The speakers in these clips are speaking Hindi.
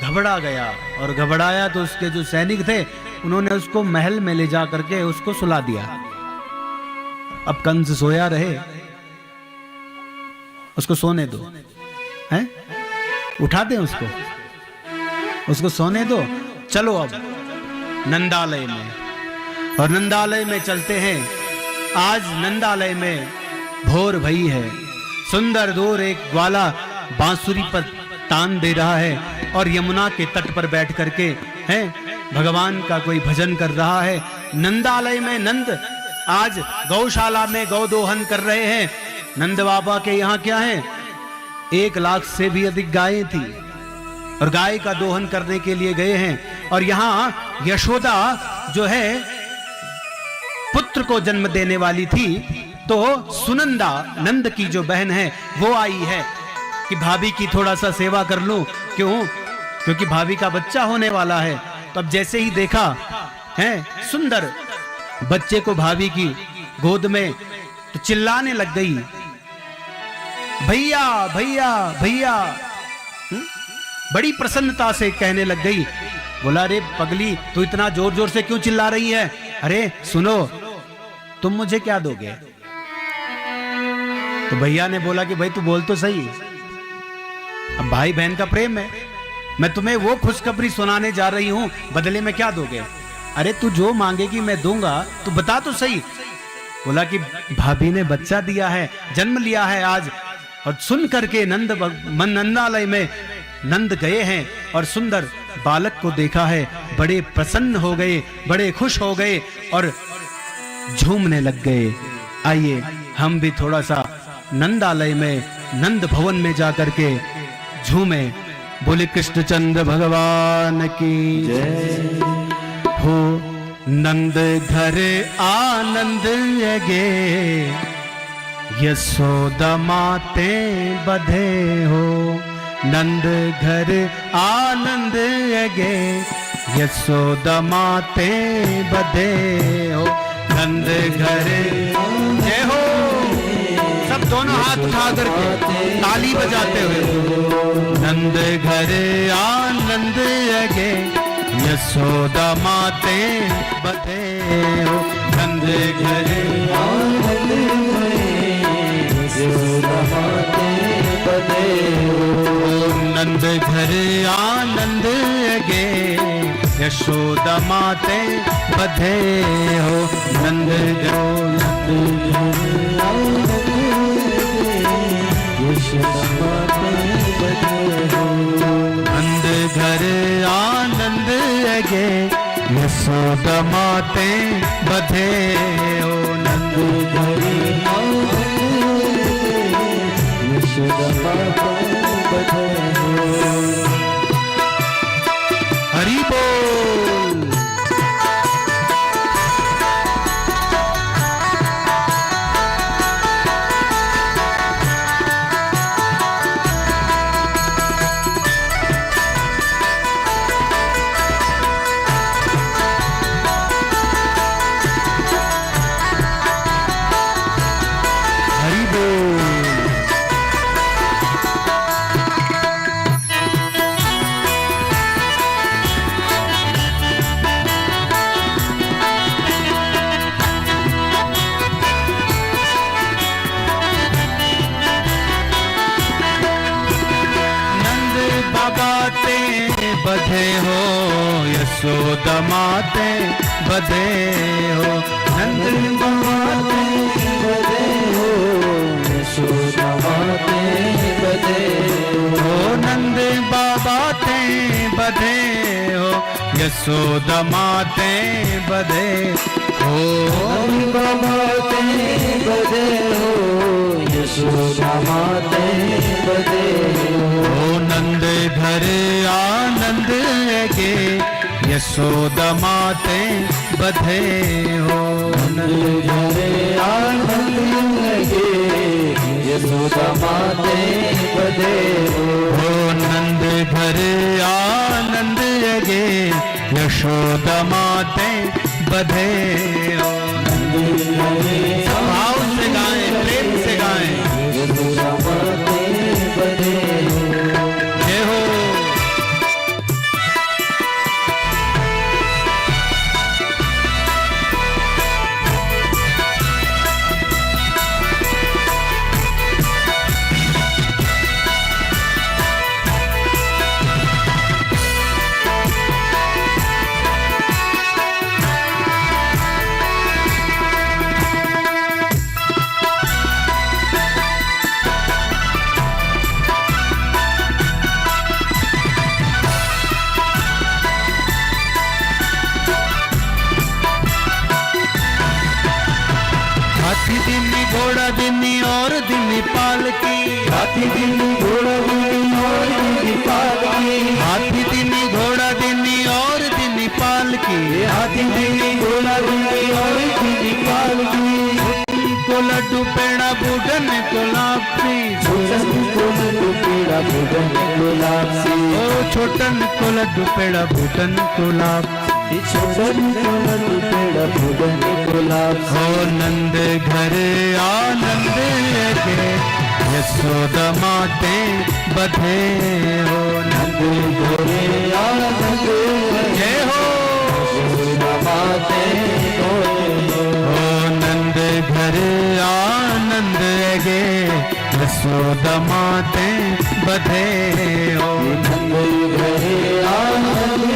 घबरा गया, और घबराया तो उसके जो सैनिक थे उन्होंने उसको महल में ले जा करके उसको सुला दिया। अब कंस सोया रहे, उसको सोने दो, हैं? उठा दें उसको सोने दो। चलो अब नंदालय में, और नंदालय में चलते हैं। आज नंदालय में भोर भई है, सुंदर दूर एक ग्वाला बांसुरी पर तान दे रहा है और यमुना के तट पर बैठ करके हैं भगवान का कोई भजन कर रहा है। नंदालय में नंद आज गौशाला में गौदोहन कर रहे हैं। नंद बाबा के यहाँ क्या है, 1 लाख से भी अधिक गायें थी और गाय का दोहन करने के लिए गए हैं। और यहाँ यशोदा जो है पुत्र को जन्म देने वाली थी, तो सुनंदा नंद की जो बहन है वो आई है कि भाभी की थोड़ा सा सेवा कर लूं। क्यों? क्योंकि भाभी का बच्चा होने वाला है। तो अब जैसे ही देखा है सुंदर बच्चे को भाभी की गोद में, तो चिल्लाने लग गई, भैया भैया भैया। बड़ी प्रसन्नता से कहने लग गई। बोला, अरे पगली, तू इतना जोर जोर से क्यों चिल्ला रही है? अरे सुनो, तुम मुझे क्या दोगे? तो भैया ने बोला कि भाई तू बोल तो सही, अब भाई बहन का प्रेम है, मैं तुम्हें वो खुशखबरी सुनाने जा रही हूं, बदले में क्या दोगे? अरे तू जो मांगेगी मैं दूंगा, तू बता तो सही। बोला कि भाभी ने बच्चा दिया है, जन्म लिया है आज। और सुन करके नंदालय में नंद गए हैं और सुंदर बालक को देखा है, बड़े प्रसन्न हो गए, बड़े खुश हो गए और झूमने लग गए। आइए हम भी थोड़ा सा नंदालय में, नंद भवन में जाकर के झूमे। बोले कृष्णचंद्र भगवान की जय हो। नंद घर आनंद गे, यशोदा माते बधे हो। नंद घर आनंद गे, यशोदा माते बधे हो। नंद घर जय हो। सब दोनों हाथ उठा करके ताली बजाते हुए। नंद घर आनंद गे, यशोदा माते बधे हो। नंद घर आनंद गे, यशोदा माते बधे हो। नंद घर आनंद गे, यशोदा माते बधे हो। नंद घर आनंद नंद घर आनंद गे, यशोदा माते बधे हो। नंद घर आनंद यशोदा माते बधे हो। हरि बोल। बधे हो, यशोदा माते बधे हो। नंद माते बधे हो, यशोदा माते बधे हो। नंद बाबा ते बधे हो, यशोदा माते बधे हो। नंद बाबा ते बधे हो, यशोदा माते बधे हो। नंद घर आनंद गे, यशोदा माते बधे हो। नंद घर आनंद गे, यशोदा माते बधे हो। नंद घर आनंद गे, यशोदा माते बधे हो। भाव से गाएं, प्रेम से गाएं। यशोदा माते बधे हो। जय हो। घोड़ा दिनी और दिनी पालकी, हाथी दिनी घोड़ा दिनी और दिनी पालकी, हाथी दिनी घोड़ा दिनी और दिनी पालकी, हाथी दिनी घोड़ा दिनी और दिनी पालकी। को लड्डू पेड़ा बूढ़न को लापसी, छोटन को लड्डू पेड़ा बूढ़न को लापसी, ओ छोटन को लड्डू पेड़ा बूढ़न को लापसी, छोटन को लड्डू पेड़ा बूढ़न को लापसी। हो नंद घर आनंद के यशोदा माते बधे हो, नंद घरे आनंद जय हो यशोदा माते हो, नंद घर आनंद गे यशोदा माते बधे हो, नंद घरे आनंद।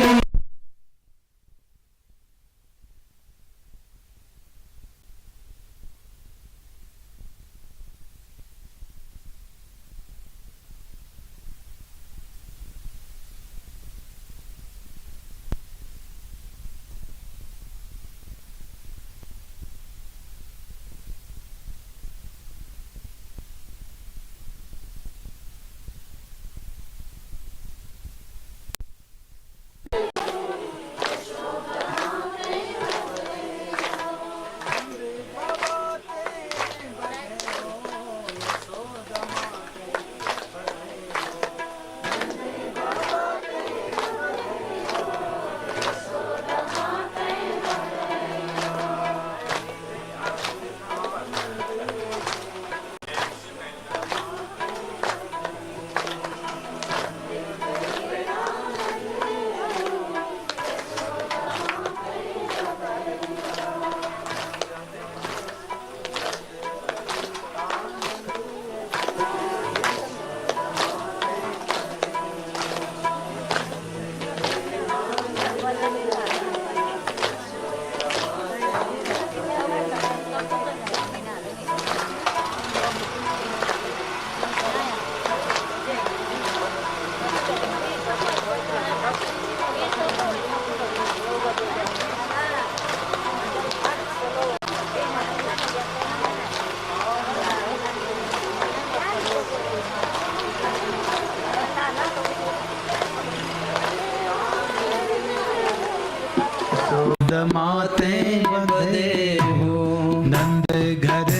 माते बधे हो, नंद घर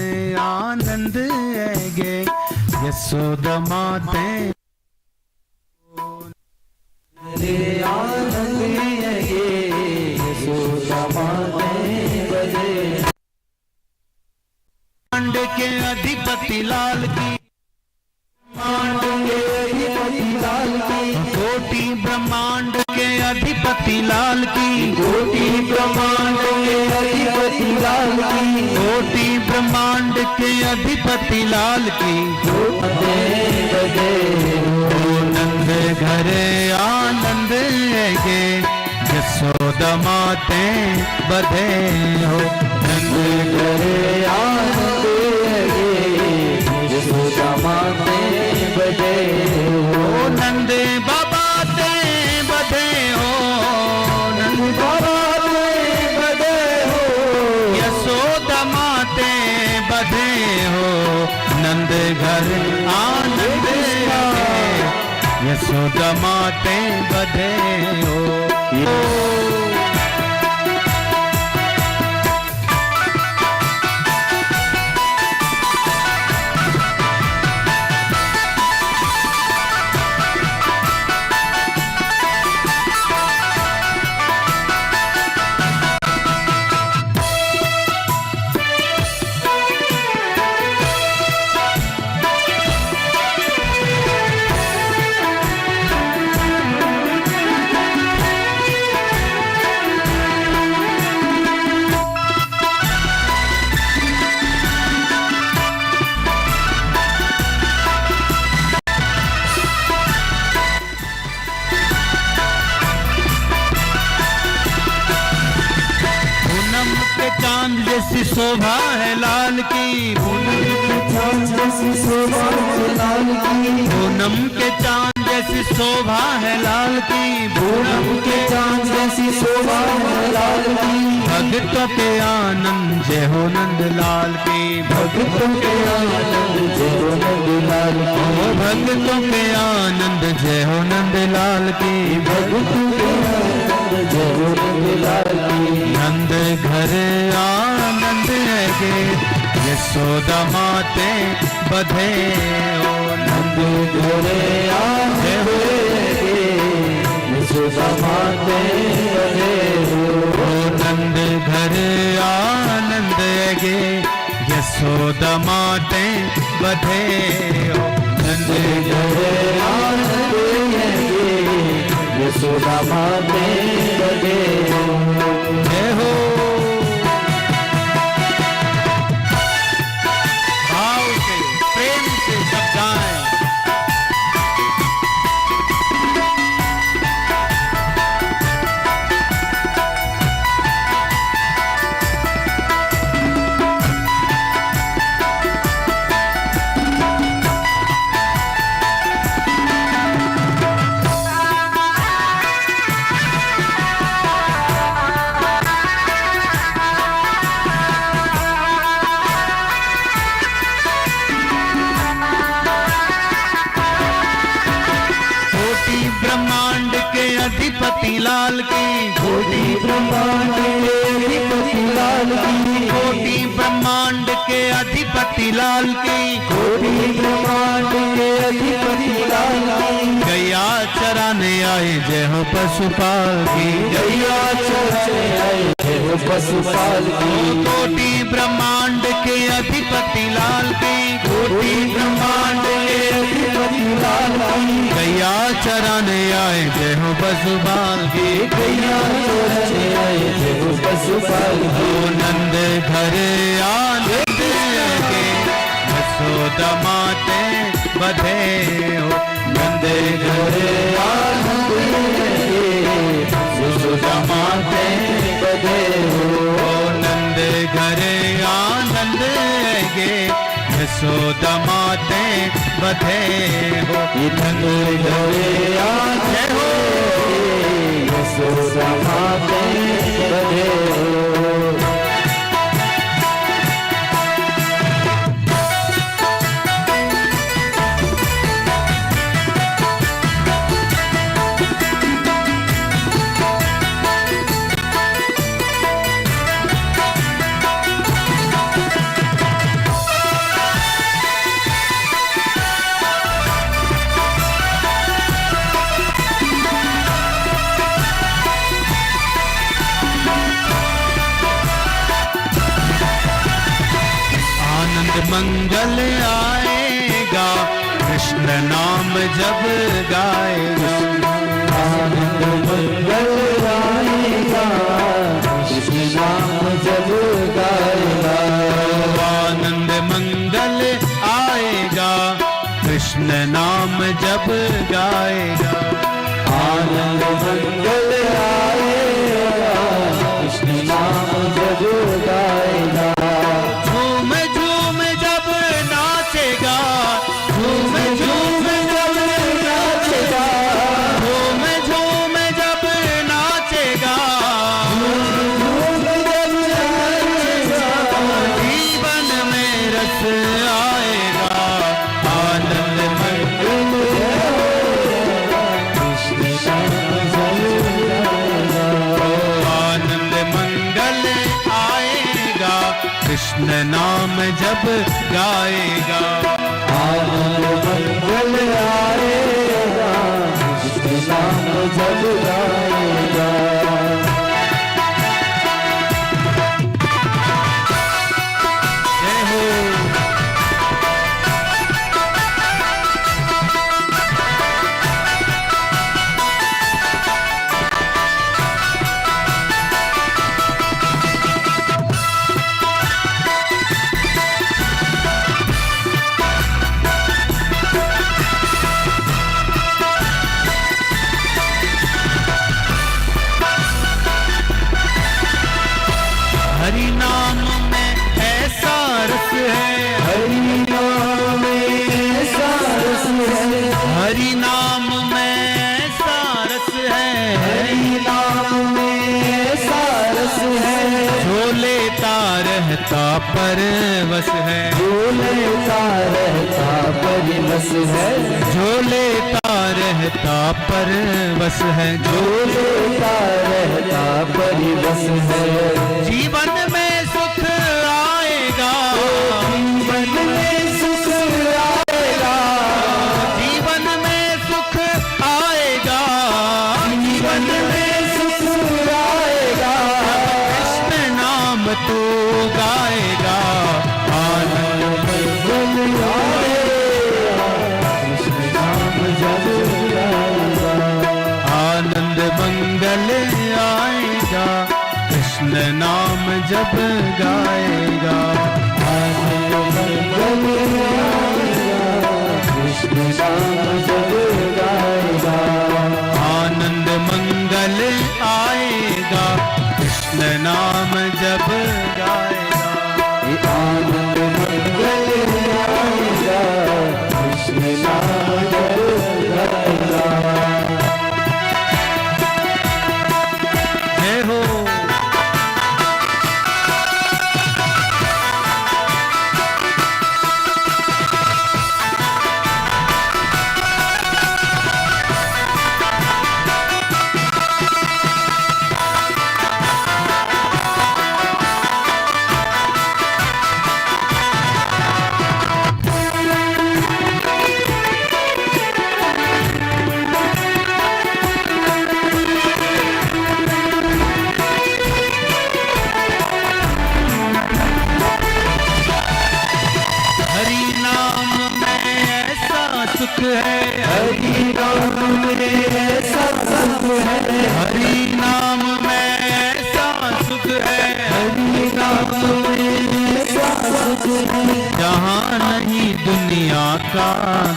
आनंद गे यशोदा माते आनंद गे यशोदा माते बधे। ब्रह्मांड के अधिपति लाल की, कोटि ब्रह्मांड के अधिपति लाल की, कोटि ब्रह्मांड के अधिपति लाल की, कोटि ब्रह्मांड के अधिपति लाल की, बधे हो नंद घरे आनंद गे यशोदा माते बधे हो, नंद घरे आनंद गे यशोदा माते बधे हो, नंद बाबा ते बधे हो, नंद बाबा ते बधे हो, यशोदा माते बधे हो, नंद घर आनंद यशोदा माते बधे हो। चांद जैसी शोभा है लाल की, पूनम के चांद जैसी शोभा है लाल की, पूनम के चांद जैसी शोभा है लाल की, पूनम के चांद जैसी शोभा है लाल की, भक्तों के आनंद जय हो नंदलाल की, भक्तों के आनंद जय हो नंदलाल की, भक्तों के आनंद जय हो नंदलाल की, भक्तों के आनंद जय हो नंदलाल की। नंद घर आनंद है गे, यशोदा माते बधे हो नंद घरे आए हो गे, यशोदा माते बधे हो। नंद घर आनंद है गे, यशोदा माते बधे हो। नंद घरे आनंद है गे, यशोदा माते बधे हो। जय हो। भाव से प्रेम से सब गाएं। ब्रह्मांड के अधिपति लाल की, कोटि ब्रह्मांड के अधिपति लाल की, कोटि ब्रह्मांड के अधिपति लाल की, कोटि ब्रह्मांड के अधिपति लाल की। गैया चराने आए जय हो पशुपाल की, गैया चराने आए जय हो पशुपाल की। कोटि ब्रह्मांड के अधिपति लाल की, कोटि ब्रह्मांड के अधिपति लाल की। गैया चराने आए जय हो पशुपाल की, गैया चराने आए जय हो पशुपाल की। ओ नंद घर आनंद के, यशोदा माते बधे हो। नंद घरे आनंद के, यशोदा माते बधे हो। ओ नंद घरे आनंद गे, यशोदा माते बधे हो। नंद घरे आनंद के, यशोदा माते बधे हो। मंगल आएगा कृष्ण नाम जब गाएगा, आनंद मंगल आएगा कृष्ण नाम जब गाएगा। आनंद मंगल आएगा कृष्ण नाम जब गाएगा। आनंद मंगल आएगा कृष्ण नाम जब गाएगा। झूम झूम जब नाचेगा, झूम झूम जब नाचेगा, झूम झूम जब नाचेगा, जीवन में रस आएगा। आनंद मंगल आनंद मंगल आएगा कृष्ण नाम जब गाएगा। आनंद मंगल आएगा कृष्ण नाम जब गाएगा। जय हो। रहता परवश है, जो लेता रहता परिवश है, जो लेता रहता परवश है, जो लेता रहता परिवश है। जीवन में सुख आएगा, जीवन में सुख आएगा, जीवन में सुख आएगा, जीवन में सुख आएगा। कृष्ण नाम तू गाएगा, आनंद मंगल आएगा, कृष्ण नाम जब गाएगा। आनंद मंगल आएगा, कृष्ण नाम जब गाएगा। आनंद मंगल आएगा, कृष्ण नाम जब गाएगा। आनंद मंगल आएगा, कृष्ण नाम जब गाएगा। ये आनंद मंगल आएगा, कृष्ण नाम जब गाएगा। जय हो। हरि नाम में ऐसा सुख है, हरि नाम में ऐसा सुख है, हरि नाम में ऐसा सुख है, हरि नाम में ऐसा सुख है। जहाँ नहीं दुनिया का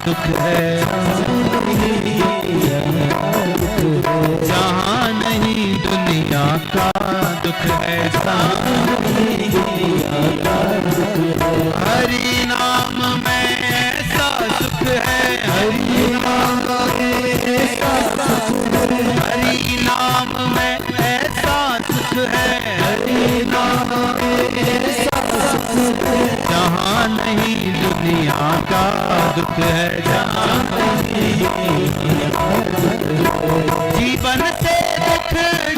दुख है, जहाँ नहीं दुनिया का दुख है। हरि नाम में ऐसा सुख है, हरि नाम में ऐसा सुख है, हरि नाम में ऐसा सुख है, हरि नाम में ऐसा सुख है। जहाँ नहीं दुनिया का दुख है, जहाँ जीवन से दुख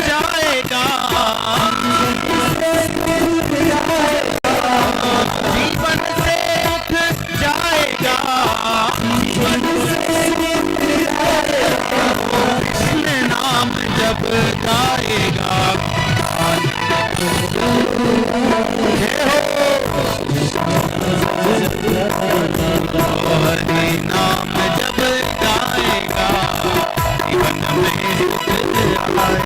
जाएगा, जीवन से दुख जाएगा, कृष्ण नाम जब गाएगा। हरि नाम जब गाएगा, जीवन में सुख आएगा।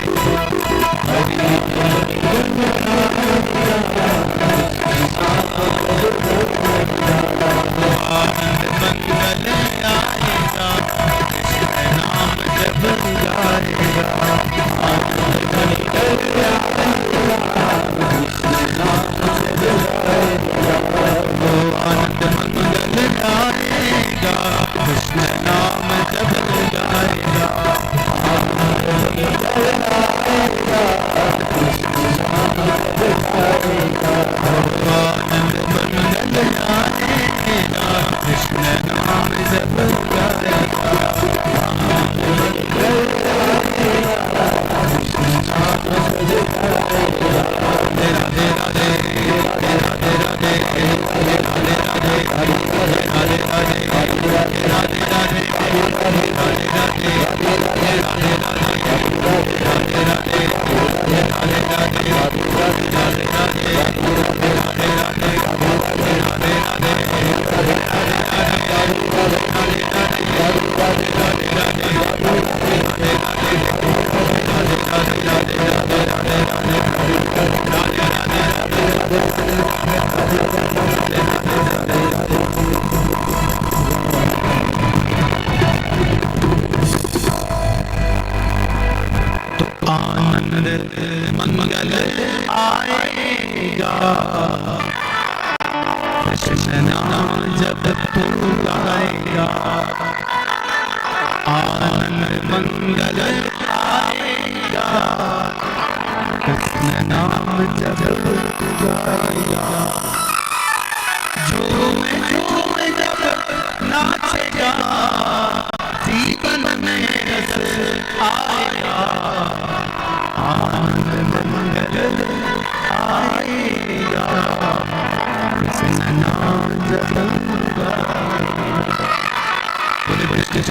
आनंद मंगल आएगा, कृष्ण नाम जब गाएगा। आनंद मंगल आएगा, कृष्ण नाम जब गाएगा। आनंद मंगल आएगा, कृष्ण नाम जब गाएगा। राधे राधे, राधे राधे, राधे राधे, राधे राधे, राधे राधे, आनंद मंगल आएगा, कृष्ण नाम जब तू गाएगा। आनंद मंगल आएगा, कृष्ण नाम जब तू गाएगा।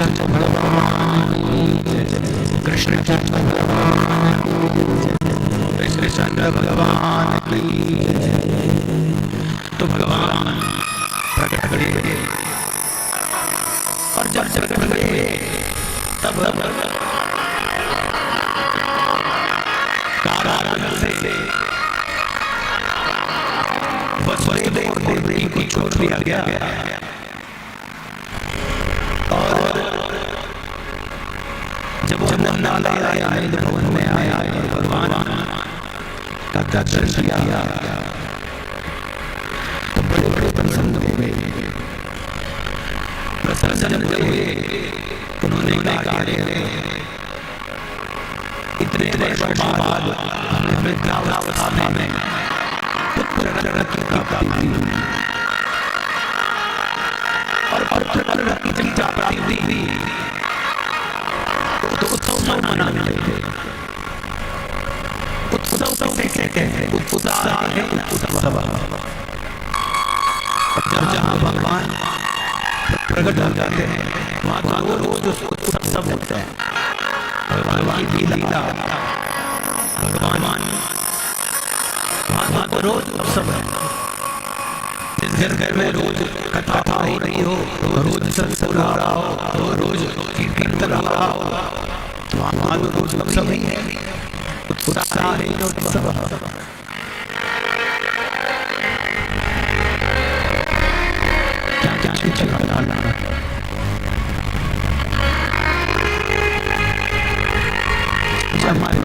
चंद्र भगवान की जय, कृष्ण चंद्र भगवान की जय, कृष्ण चंद्र भगवान की जय। तो भगवान प्रकट हुए और जब प्रकट हुए तब कारागार से वसुदेव देवकी को छोड़ दिया गया और जब वो नंदलाल आनंद भवन में आया और भगवान का दर्शन किया तो बड़े बड़े प्रसन्न हुए, प्रसन्न हुए। उन्होंने कहा इतने वर्षों बाद हमें वृद्धावस्था में पुत्र की प्राप्ति हुई और पुत्र की जब प्राप्ति हुई तो उत्सव मनाने लगे। उत्सव से कहते हैं, उत्साह है उत्सव। जहाँ भगवान प्रकट हो जाते हैं वहाँ तो रोज उत्सव होता है। भगवान की लीला, भगवान वहाँ तो रोज उत्सव है। जिस घर में रोज कथा हो रही हो, रोज सत्संग हो रहा हो, रोज कीर्तन हो रहा हो, वहाँ तो रोज उत्सव ही है, उत्साह है उत्सव। हमारे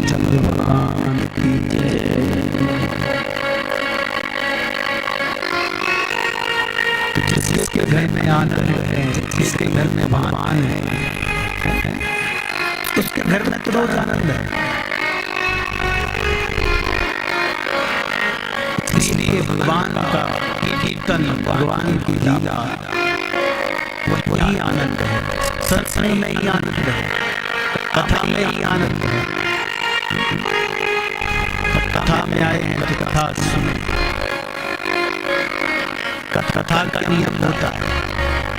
चंद्र भगवान की जय। जिसके घर में आनंद है, जिसके घर में भगवान है, उसके घर में तो रोज आनंद है। इसलिए भगवान का कीर्तन, भगवान की लीला वही आनंद है। सत्संग में ही आनंद है, कथा में ही आनंद है। कथा में आए हैं तो कथा सुने। कथा का नियम होता है।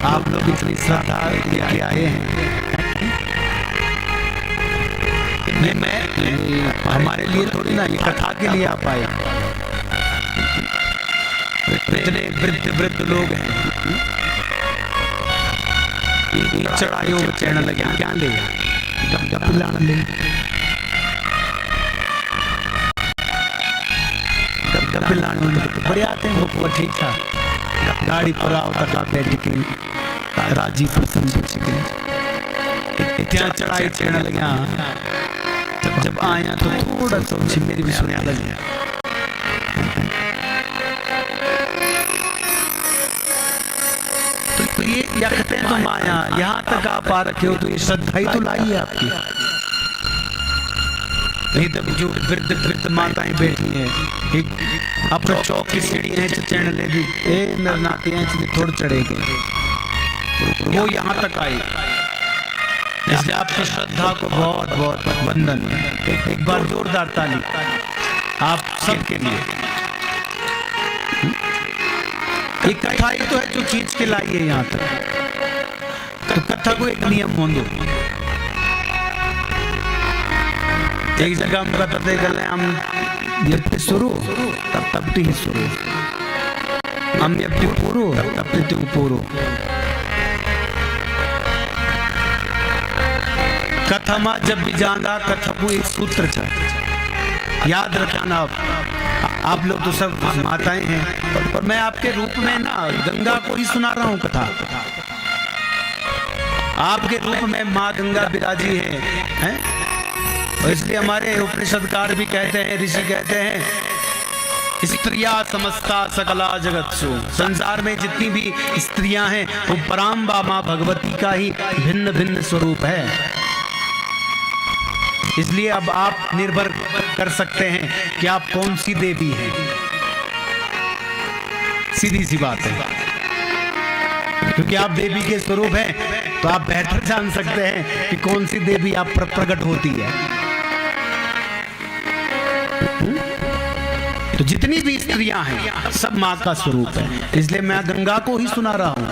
आप लोग इतनी श्रद्धा लेके आए हैं, मैं हमारे लिए थोड़ी ना, ये कथा के लिए आप आए। इतने वृद्ध लोग हैं, चढ़ाइयों चढ़ने लगे, क्या ले पिलाना ले, पिलाने बड़े आते हैं वो ठीक था। गाड़ी पर आओ तक आप बैठ के राजी प्रसन्न इतना चढ़ाई चढ़ने लगे। जब आया तो थोड़ा सा मेरी भी सुने लगे। तो ये कहते हैं तो माया, यहाँ तक आप आ रखे हो तो ये श्रद्धा ही तो लाई है आपकी। नहीं तो जो वृद्ध माताएं बैठी हैं, अपने चौक की सीढ़ी है चढ़ने लगी, नरनाते हैं थोड़े चढ़ेगे, वो यहाँ तक आई। इसलिए आपकी श्रद्धा को बहुत बहुत वंदन। एक बार जोरदार ताली आप सबके लिए। एक कथा ही तो है जो खींच के लाई है यहाँ तक। तो कथा को एक नियम होंगे। एक जगह हम कहते गले हम जब शुरू तब ही शुरू, हम जब पूरो तब पूरो। कथा में जब भी जाना कथा को एक सूत्र था, याद रखना। आप लोग तो सब माताएं हैं और मैं आपके रूप में ना गंगा को ही सुना रहा हूँ कथा। आपके रूप में माँ गंगा विराजी है? और इसलिए हमारे उपनिषदकार भी कहते हैं, ऋषि कहते हैं, स्त्रिया समस्ता सकला जगत्सु। संसार में जितनी भी स्त्रियां हैं वो पराम्बा माँ भगवती का ही भिन्न भिन्न स्वरूप है। इसलिए अब आप निर्भर कर सकते हैं कि आप कौन सी देवी हैं। सीधी सी बात है, क्योंकि आप देवी के स्वरूप हैं तो आप बेहतर जान सकते हैं कि कौन सी देवी आप पर प्रकट होती है। तो जितनी भी स्त्रियां हैं सब मां का स्वरूप है, इसलिए मैं गंगा को ही सुना रहा हूं।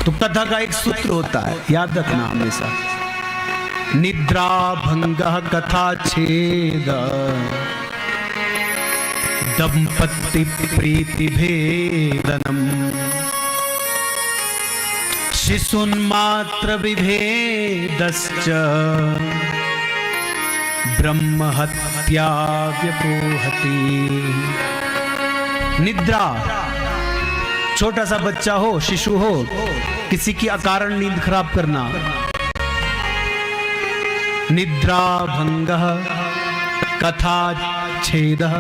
तो कथा का एक सूत्र होता है, याद रखना हमेशा, निद्रा भंग कथा छेद दंपति प्रीति भेदनम शिशुन्मात्र विभेदश्च ब्रह्म हत्या व्यपोहति। निद्रा, छोटा सा बच्चा हो, शिशु हो, किसी की अकारण नींद खराब करना, निद्रा भंगः कथा छेदः,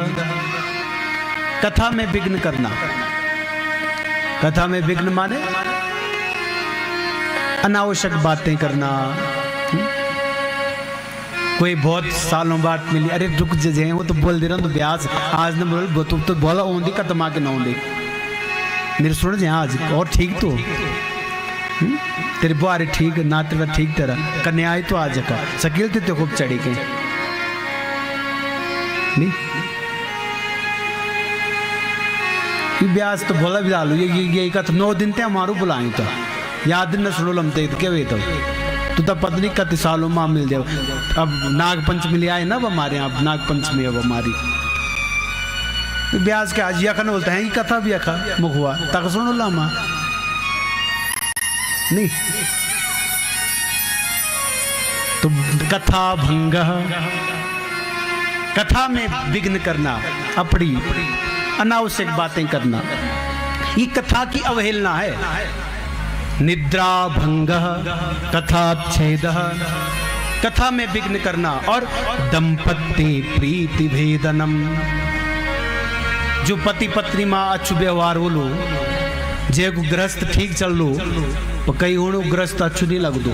कथा में विघ्न करना। कथा में विघ्न माने अनावश्यक बातें करना। कोई बहुत सालों बाद मिली, अरे रुक जे वो तो बोल दे रहा हूँ, तो ब्यास आज न बोल तो बोला ओंदी का तमा के ना ओंदी मेरे सुन जे आज और ठीक तो तेरे बुआरे ठीक ना, तेरा ठीक तेरा कन्या आई तो आज का शकील थे तो खूब चढ़ी के नहीं ब्यास तो बोला भी डालू ये का तो 9 दिन ते हमारू बुलाए तो याद न सुनो लमते के वे तो तू तो पत्नी कति सालों मां मिल जाओ। अब नाग पंचमी आए ना हमारे यहाँ, अब नाग पंचमी अब हमारी ब्यास के आज यखन बोलते हैं, ये कथा भी यखा मुखुआ तक सुनो लामा नहीं। तो कथा भंग, कथा में विघ्न करना, अपनी अनावश्यक बातें करना, ये कथा की अवहेलना है। निद्रा भंग कथा छेद, कथा में विघ्न करना, और दंपति प्रीति भेदनम, जो पति पत्नी मां अच्छु व्यवहार बोलो, जे गृहस्थ ठीक चल लो तो कई उणु गृहस्थ अच्छु नहीं लग दो,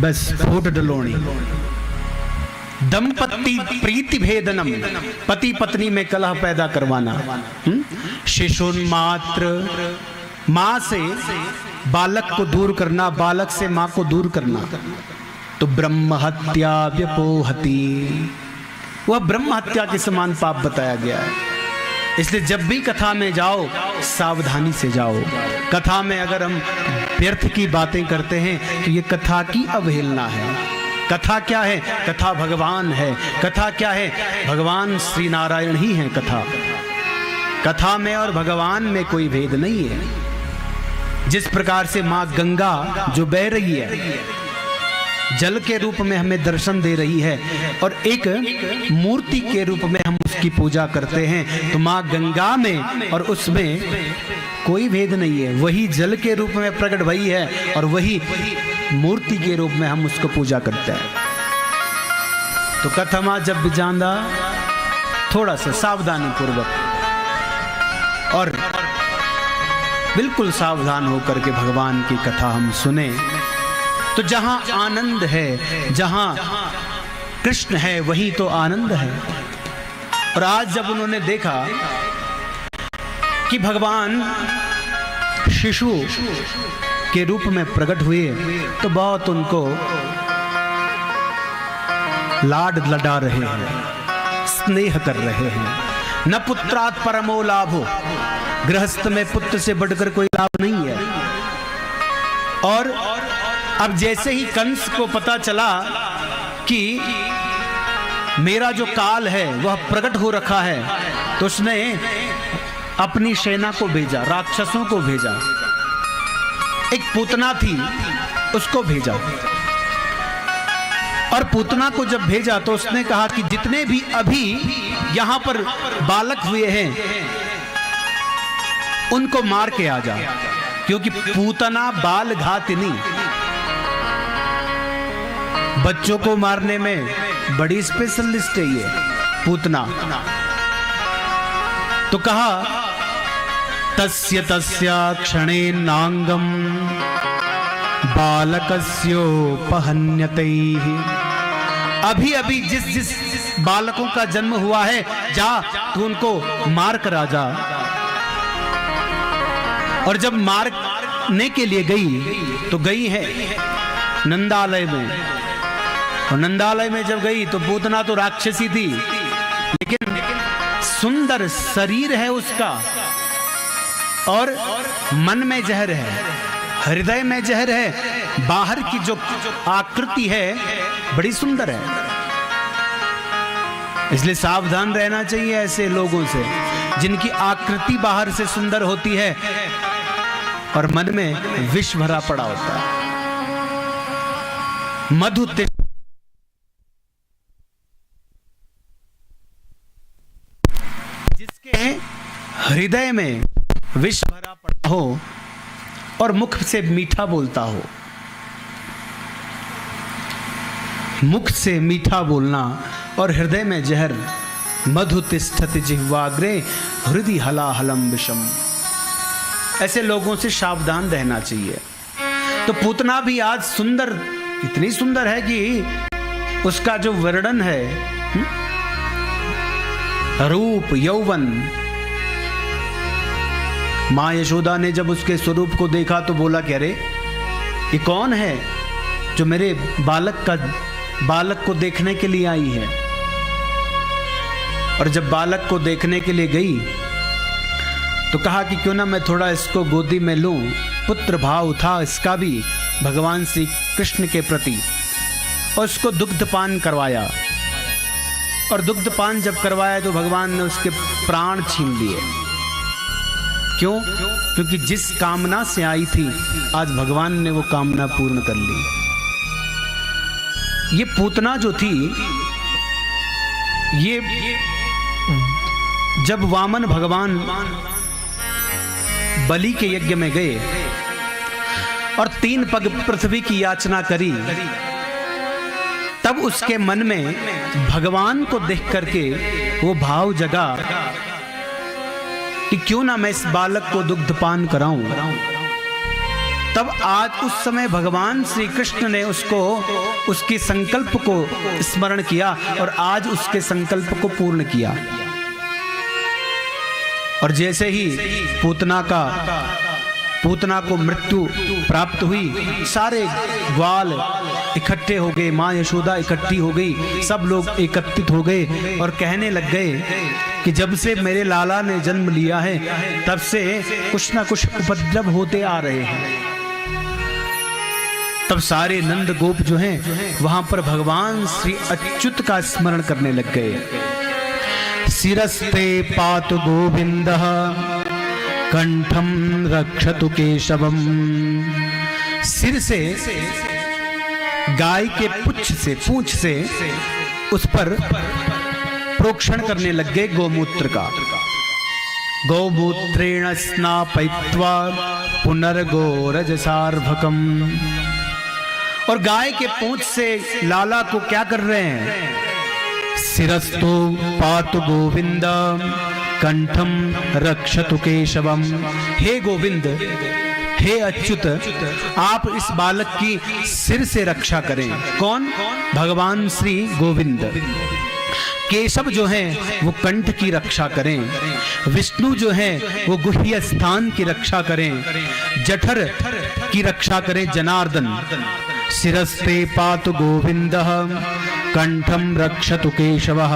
बस फूट डलोनी। दंपति प्रीति भेदनम, पति पत्नी में कलह पैदा करवाना। शिशुन्मात्र, मां से बालक को दूर करना, बालक से मां को दूर करना। तो ब्रह्म हत्या व्यपोहति, वह ब्रह्म हत्या के समान पाप बताया गया है। इसलिए जब भी कथा में जाओ सावधानी से जाओ। कथा में अगर हम व्यर्थ की बातें करते हैं तो ये कथा की अवहेलना है। कथा क्या है? कथा भगवान है। कथा क्या है? भगवान श्री नारायण ही है कथा। कथा में और भगवान में कोई भेद नहीं है। जिस प्रकार से माँ गंगा जो बह रही है, जल के रूप में हमें दर्शन दे रही है और एक मूर्ति के रूप में हम उसकी पूजा करते हैं, तो माँ गंगा में और उसमें कोई भेद नहीं है। वही जल के रूप में प्रकट भई है और वही मूर्ति के रूप में हम उसको पूजा करते हैं। तो कथा माँ जब भी जाना थोड़ा सा सावधानी पूर्वक और बिल्कुल सावधान होकर के भगवान की कथा हम सुने, तो जहां आनंद है, जहां कृष्ण है, वही तो आनंद है। और आज जब उन्होंने देखा कि भगवान शिशु के रूप में प्रकट हुए, तो बहुत उनको लाड लडा रहे हैं, स्नेह कर रहे हैं। न पुत्रात् परमो लाभो, गृहस्थ में पुत्र से बढ़कर कोई लाभ नहीं है। और अब जैसे ही कंस को पता चला कि मेरा जो काल है वह प्रकट हो रखा है, तो उसने अपनी सेना को भेजा, राक्षसों को भेजा। एक पूतना थी, उसको भेजा। और पूतना को जब भेजा तो उसने कहा कि जितने भी अभी यहां पर बालक हुए हैं उनको मार के आ जा, क्योंकि पूतना बाल घातिनी, बच्चों को मारने में बड़ी स्पेशलिस्ट है ये पूतना। तो कहा तस्य तस्य क्षणे नांगम बालकस्योपहन्यते, अभी अभी जिस जिस बालकों का जन्म हुआ है जा तू उनको मार कर आ जा। और जब मारने के लिए गई तो गई है नंदालय में, और नंदालय में जब गई तो पूतना तो राक्षसी थी, लेकिन सुंदर शरीर है उसका और मन में जहर है, हृदय में जहर है। बाहर की जो आकृति है बड़ी सुंदर है। इसलिए सावधान रहना चाहिए ऐसे लोगों से जिनकी आकृति बाहर से सुंदर होती है और मन में विष भरा पड़ा होता है। मधु जिसके हृदय में विष भरा पड़ा हो और मुख से मीठा बोलता हो। मुख से मीठा बोलना और हृदय में जहर। मधु तिष्ठति जिह्वाग्रे हृदि हलाहलम विषम। ऐसे लोगों से सावधान रहना चाहिए। तो पूतना भी आज सुंदर, इतनी सुंदर है कि उसका जो वर्णन है, रूप यौवन। मां यशोदा ने जब उसके स्वरूप को देखा तो बोला कि अरे ये कौन है जो मेरे बालक को देखने के लिए आई है। और जब बालक को देखने के लिए गई तो कहा कि क्यों ना मैं थोड़ा इसको गोदी में लूं। पुत्र भाव था इसका भी भगवान श्री कृष्ण के प्रति, और उसको दुग्धपान करवाया। और दुग्धपान जब करवाया तो भगवान ने उसके प्राण छीन लिए। क्यों? क्योंकि जिस कामना से आई थी आज भगवान ने वो कामना पूर्ण कर ली। ये पूतना जो थी, ये जब वामन भगवान बलि के यज्ञ में गए और 3 पग पृथ्वी की याचना करी, तब उसके मन में भगवान को देख करके वो भाव जगा कि क्यों ना मैं इस बालक को दुग्धपान कराऊं। तब आज उस समय भगवान श्री कृष्ण ने उसको, उसकी संकल्प को स्मरण किया और आज उसके संकल्प को पूर्ण किया। और जैसे ही पूतना को मृत्यु प्राप्त हुई, सारे ग्वाल इकट्ठे हो गए, मां यशोदा इकट्ठी हो गई, सब लोग एकत्रित हो गए और कहने लग गए कि जब से मेरे लाला ने जन्म लिया है तब से कुछ ना कुछ उपद्रव होते आ रहे हैं। तब सारे नंद गोप जो हैं वहां पर भगवान श्री अच्युत का स्मरण करने लग गए। शिरस्ते पातु गोविंदः कंठम रक्षतु केशवम। सिर से, गाय के पूंछ से उस पर प्रोक्षण करने लग गए गोमूत्र का। गौमूत्रेण स्नापयित्वा पुनर्गोरजसार्भकम। और गाय के पूंछ से लाला को क्या कर रहे हैं? शिरस्तु पातु गोविंद कंठम रक्षतु केशवम। हे गोविंद, हे अच्युत, आप इस बालक की सिर से रक्षा करें। कौन? भगवान श्री गोविंद। केशव जो है वो कंठ की रक्षा करें। विष्णु जो है वो गुह्य स्थान की रक्षा करें। जठर की रक्षा करें जनार्दन। शिरस्ते पातु गोविंदः कंठम रक्षतु केशवः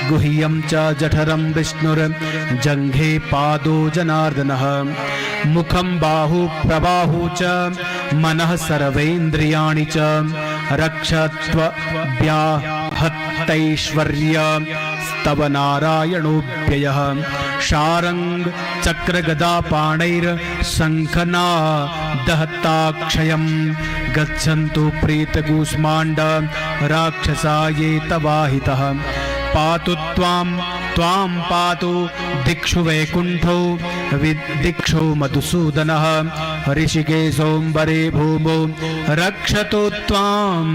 गुह्यं च जठरं विष्णुर जंघे पादो जनार्दनः। मुखं बाहु प्रबाहु च मनः सर्वेन्द्रियाणि च रक्षत्व व्याहतैश्वर्य स्तव नारायणोऽव्ययः। शारंग चक्र गदा पाणैर शंखना दहताक्षयम् गच्छन्तु प्रेत कूष्मांड राक्षसा ये तवाहितः। पातु त्वां पातु दिक्षु वैकुंठो विदिक्षु मधुसूदनः। ऋषिकेशोऽम्बरे भूमो रक्षतु त्वां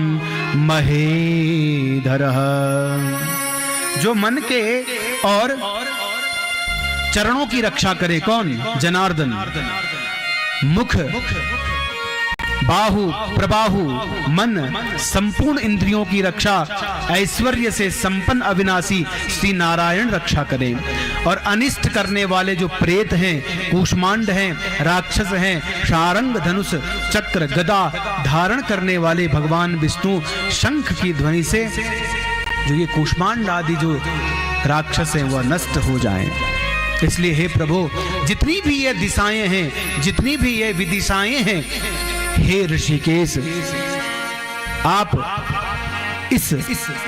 महेधरः। जो मन के और चरणों की रक्षा करे, कौन? जनार्दन। मुख, बाहु, प्रबाहु, मन, संपूर्ण इंद्रियों की रक्षा ऐश्वर्य से संपन्न अविनाशी श्री नारायण रक्षा करें। और अनिष्ट करने वाले जो प्रेत हैं, कूष्मांड हैं, राक्षस हैं, शारंग धनुष चक्र गदा धारण करने वाले भगवान विष्णु शंख की ध्वनि से जो ये कूष्मांड आदि जो राक्षस हैं वह नष्ट हो जाएं। इसलिए हे प्रभु, जितनी भी ये दिशाएं हैं, जितनी भी ये विदिशाएं हैं, हे ऋषिकेश, आप इस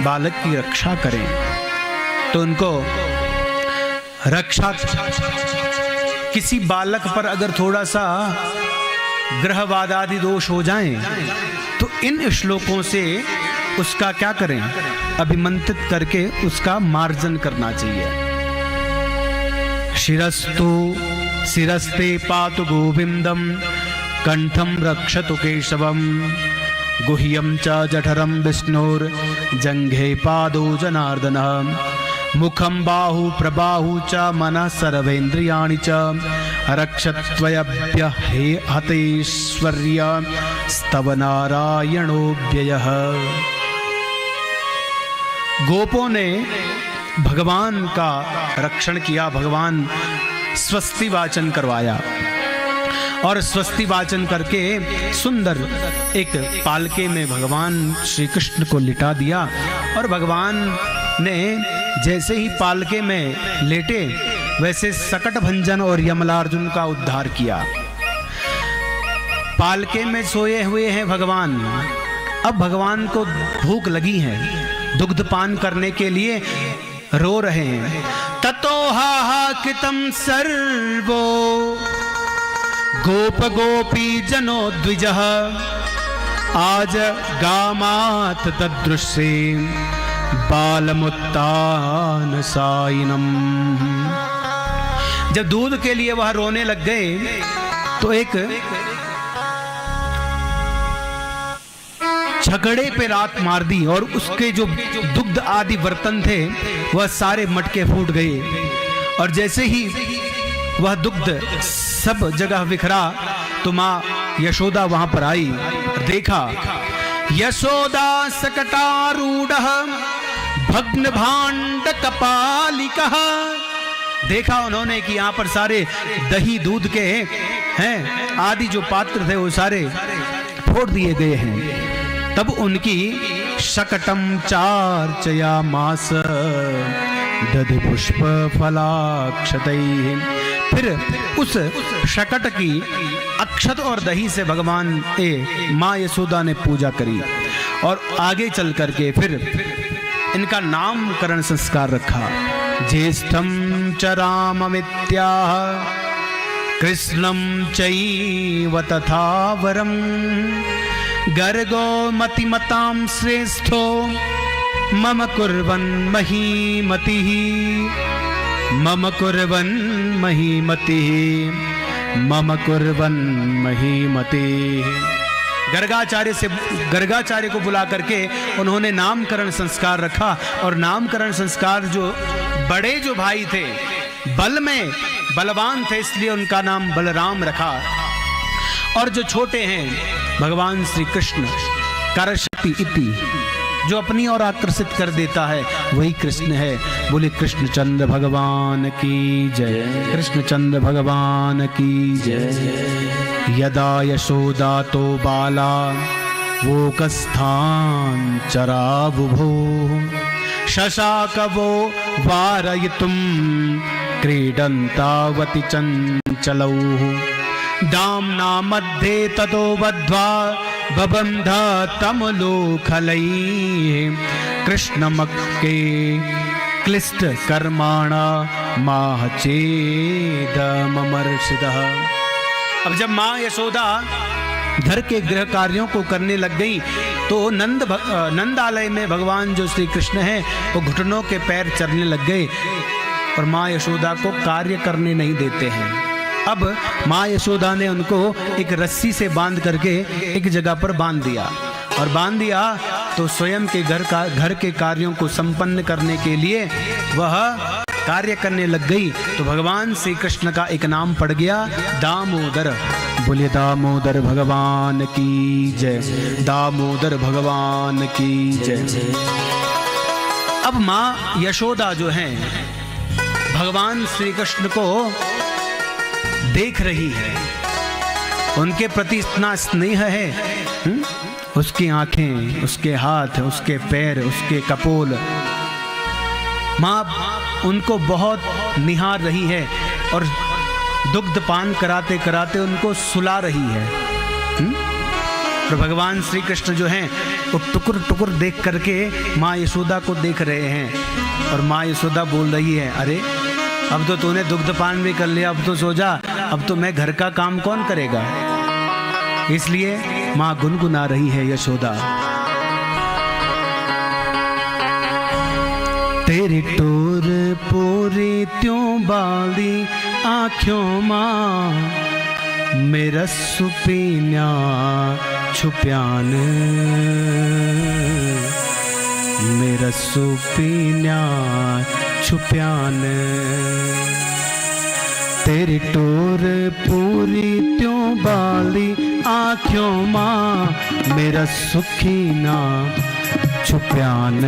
बालक की रक्षा करें। तो उनको रक्षा, किसी बालक पर अगर थोड़ा सा ग्रहवाद आदि दोष हो जाएं तो इन श्लोकों से उसका क्या करें, अभिमंत्रित करके उसका मार्जन करना चाहिए। शिरस्तु शिरस्ते पातु गोविंदम कंठम रक्षतु केशवम गुह्यम च जठरम विष्णुर जंघे पादो जनार्दन मुखम बाहु प्रबाहु च मनः सर्वेन्द्रियाणि च रक्षत्वयभ्य हे हतेश्वर्य स्तव नारायणोऽव्ययः। गोपों ने भगवान का रक्षण किया, भगवान स्वस्ति वाचन करवाया और स्वस्ति वाचन करके सुंदर एक पालके में भगवान श्री कृष्ण को लिटा दिया। और भगवान ने जैसे ही पालके में लेटे वैसे सकट भंजन और यमलार्जुन का उद्धार किया। पालके में सोए हुए हैं भगवान, अब भगवान को भूख लगी है, दुग्ध पान करने के लिए रो रहे हैं। ततो हाहाकृतं सर्वो गोप गोपी जनो द्विजः आज गामात तदृश्ये बालमुत्तान साइनम। जब दूध के लिए वह रोने लग गए तो एक झगड़े पे रात मार दी और उसके जो दुग्ध आदि बर्तन थे वह सारे मटके फूट गए। और जैसे ही वह दुग्ध सब जगह बिखरा तो माँ यशोदा वहां पर आई, देखा यशोदा सकटारूढ़ भग्न भांड कपालिका। देखा उन्होंने कि यहाँ पर सारे दही दूध के हैं आदि जो पात्र थे वो सारे फोड़ दिए गए हैं। तब उनकी शकटम चार्चयामास दधि पुष्प फलाक्षतैः। फिर उस शकट की अक्षत और दही से भगवान माँ यशोदा ने पूजा करी और आगे चल करके फिर इनका नामकरण संस्कार रखा। ज्येष्ठम च राममित्याह कृष्णम चैव तथा वरम गर्गो मतिमतां श्रेष्ठो मम कुर्वन् महीमतिः मम कुर्वन् महीमतिः मम कुर्वन् महीमतिः। गर्गाचार्य को बुला करके उन्होंने नामकरण संस्कार रखा। और नामकरण संस्कार जो बड़े जो भाई थे बल में बलवान थे इसलिए उनका नाम बलराम रखा। और जो छोटे हैं भगवान श्री कृष्ण करशक्ति इति, जो अपनी ओर आकर्षित कर देता है वही कृष्ण है। बोले कृष्णचंद्र भगवान की जय, कृष्णचंद्र भगवान की जय। यदा यशोदा तो बाला वो कस्थान चरा बुभो शशाकवो वारयितुं क्रीडन्तावति चंचलौ दाम्ना मध्ये ततो बद्ध्वा बबन्ध तमलोखलैः कृष्णमक्के क्लिष्ट कर्माणा माह चेदमर्षितः। अब जब माँ यशोदा घर के गृह कार्यों को करने लग गई तो नंदालय में भगवान जो श्री कृष्ण हैं वो घुटनों के पैर चलने लग गए और माँ यशोदा को कार्य करने नहीं देते हैं। अब माँ यशोदा ने उनको एक रस्सी से बांध करके एक जगह पर बांध दिया और बांध दिया तो स्वयं के घर के कार्यों को संपन्न करने के लिए वह कार्य करने लग गई। तो भगवान श्री कृष्ण का एक नाम पड़ गया दामोदर। बोले दामोदर भगवान की जय, दामोदर भगवान की जय। अब माँ यशोदा जो हैं भगवान श्री कृष्ण को देख रही है, उनके प्रति इतना स्नेह है। उसकी आंखें, उसके हाथ, उसके पैर, उसके कपोल, माँ उनको बहुत निहार रही है और दुग्ध पान कराते कराते उनको सुला रही है। तो भगवान श्री कृष्ण जो हैं वो टुकुर टुकुर देख करके माँ यशोदा को देख रहे हैं और माँ यशोदा बोल रही है, अरे अब तो तूने दुग्ध पान भी कर लिया, अब तो सो जा, अब तो मैं घर का काम कौन करेगा। इसलिए माँ गुनगुना रही है यशोदा, तेरी टोर पूरी त्यों बाली आँखों माँ, मेरा सुपीन्या छुप्यान, मेरा सुपीन्या छुप्यान। तेरी टोर पूरी त्यों बाली आँखों माँ, मेरा सुखीना छुप्यान,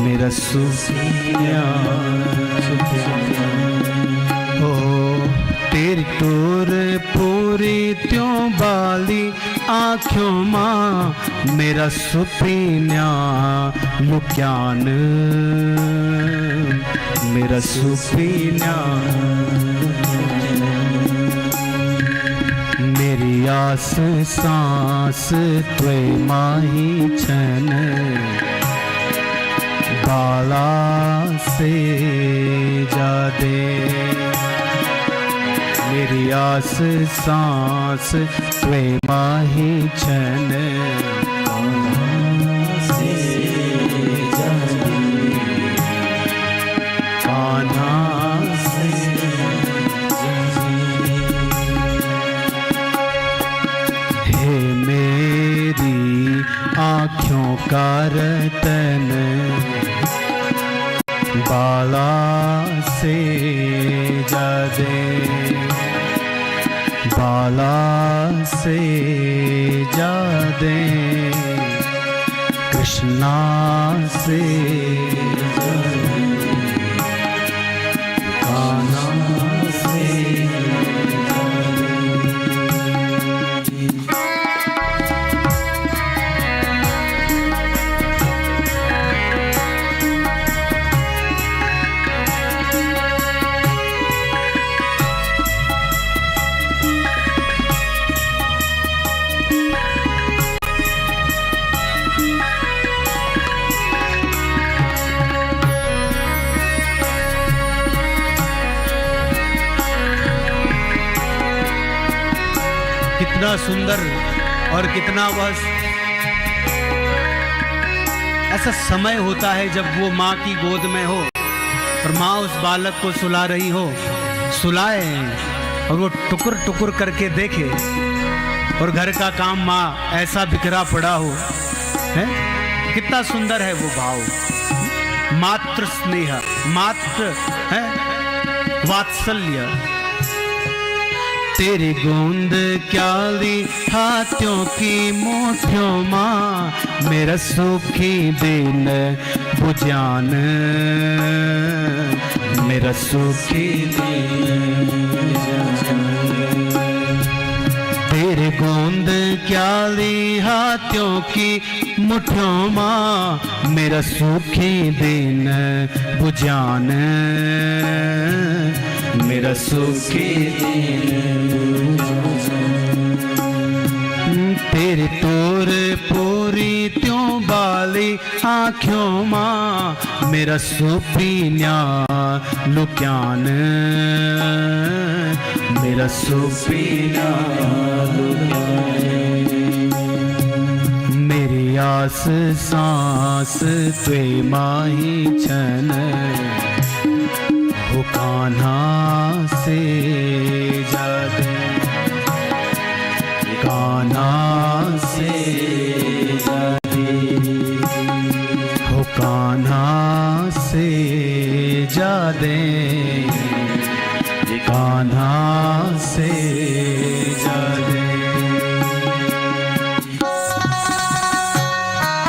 मेरा सुखीना छुप्यान। तेरी टोर पूरी त्यों बाली आँखों माँ, मेरा सुपीन्या लुक्यान, मेरा सुपीन्या। मेरी आस सांस त्वे माही छन, बाला से जादे। मेरी आस सांस त्वे माही छन, से जादे। कान्हा से जादे। हे मेरी आँखों का रतन, बाला से जादे, बाला से जादे। कृष्णा से जादे, कान्हा से जादे। कितना सुंदर और कितना बस ऐसा समय होता है जब वो माँ की गोद में हो और माँ उस बालक को सुला रही हो, सुलाए और वो टुकुर टुकुर करके देखे और घर का काम माँ ऐसा बिखरा पड़ा हो, है कितना सुंदर है वो भाव। मातृ स्नेह, मातृ है वात्सल्य। तेरी गूंद क्याली हाथों की मुठ्ठियों माँ, मेरा सुखी दिन बुझान, मेरा सुखी दिन बुझान। तेरी गूंद क्याली हाथों की मुठ्ठियों माँ, मेरा सुखी दिन बुझान, मेरा सुखी दिन। तेरी तोर पूरी त्यों बाली आँखों माँ, मेरा सुपीन्या लुक्यान, मेरा सुपीन्या लुक्यान। मेरी आस सांस त्वे माही छन, हो कान्हा से जादे, कान्हा से जादे, हो कान्हा से जादे, कान्हा से जादे।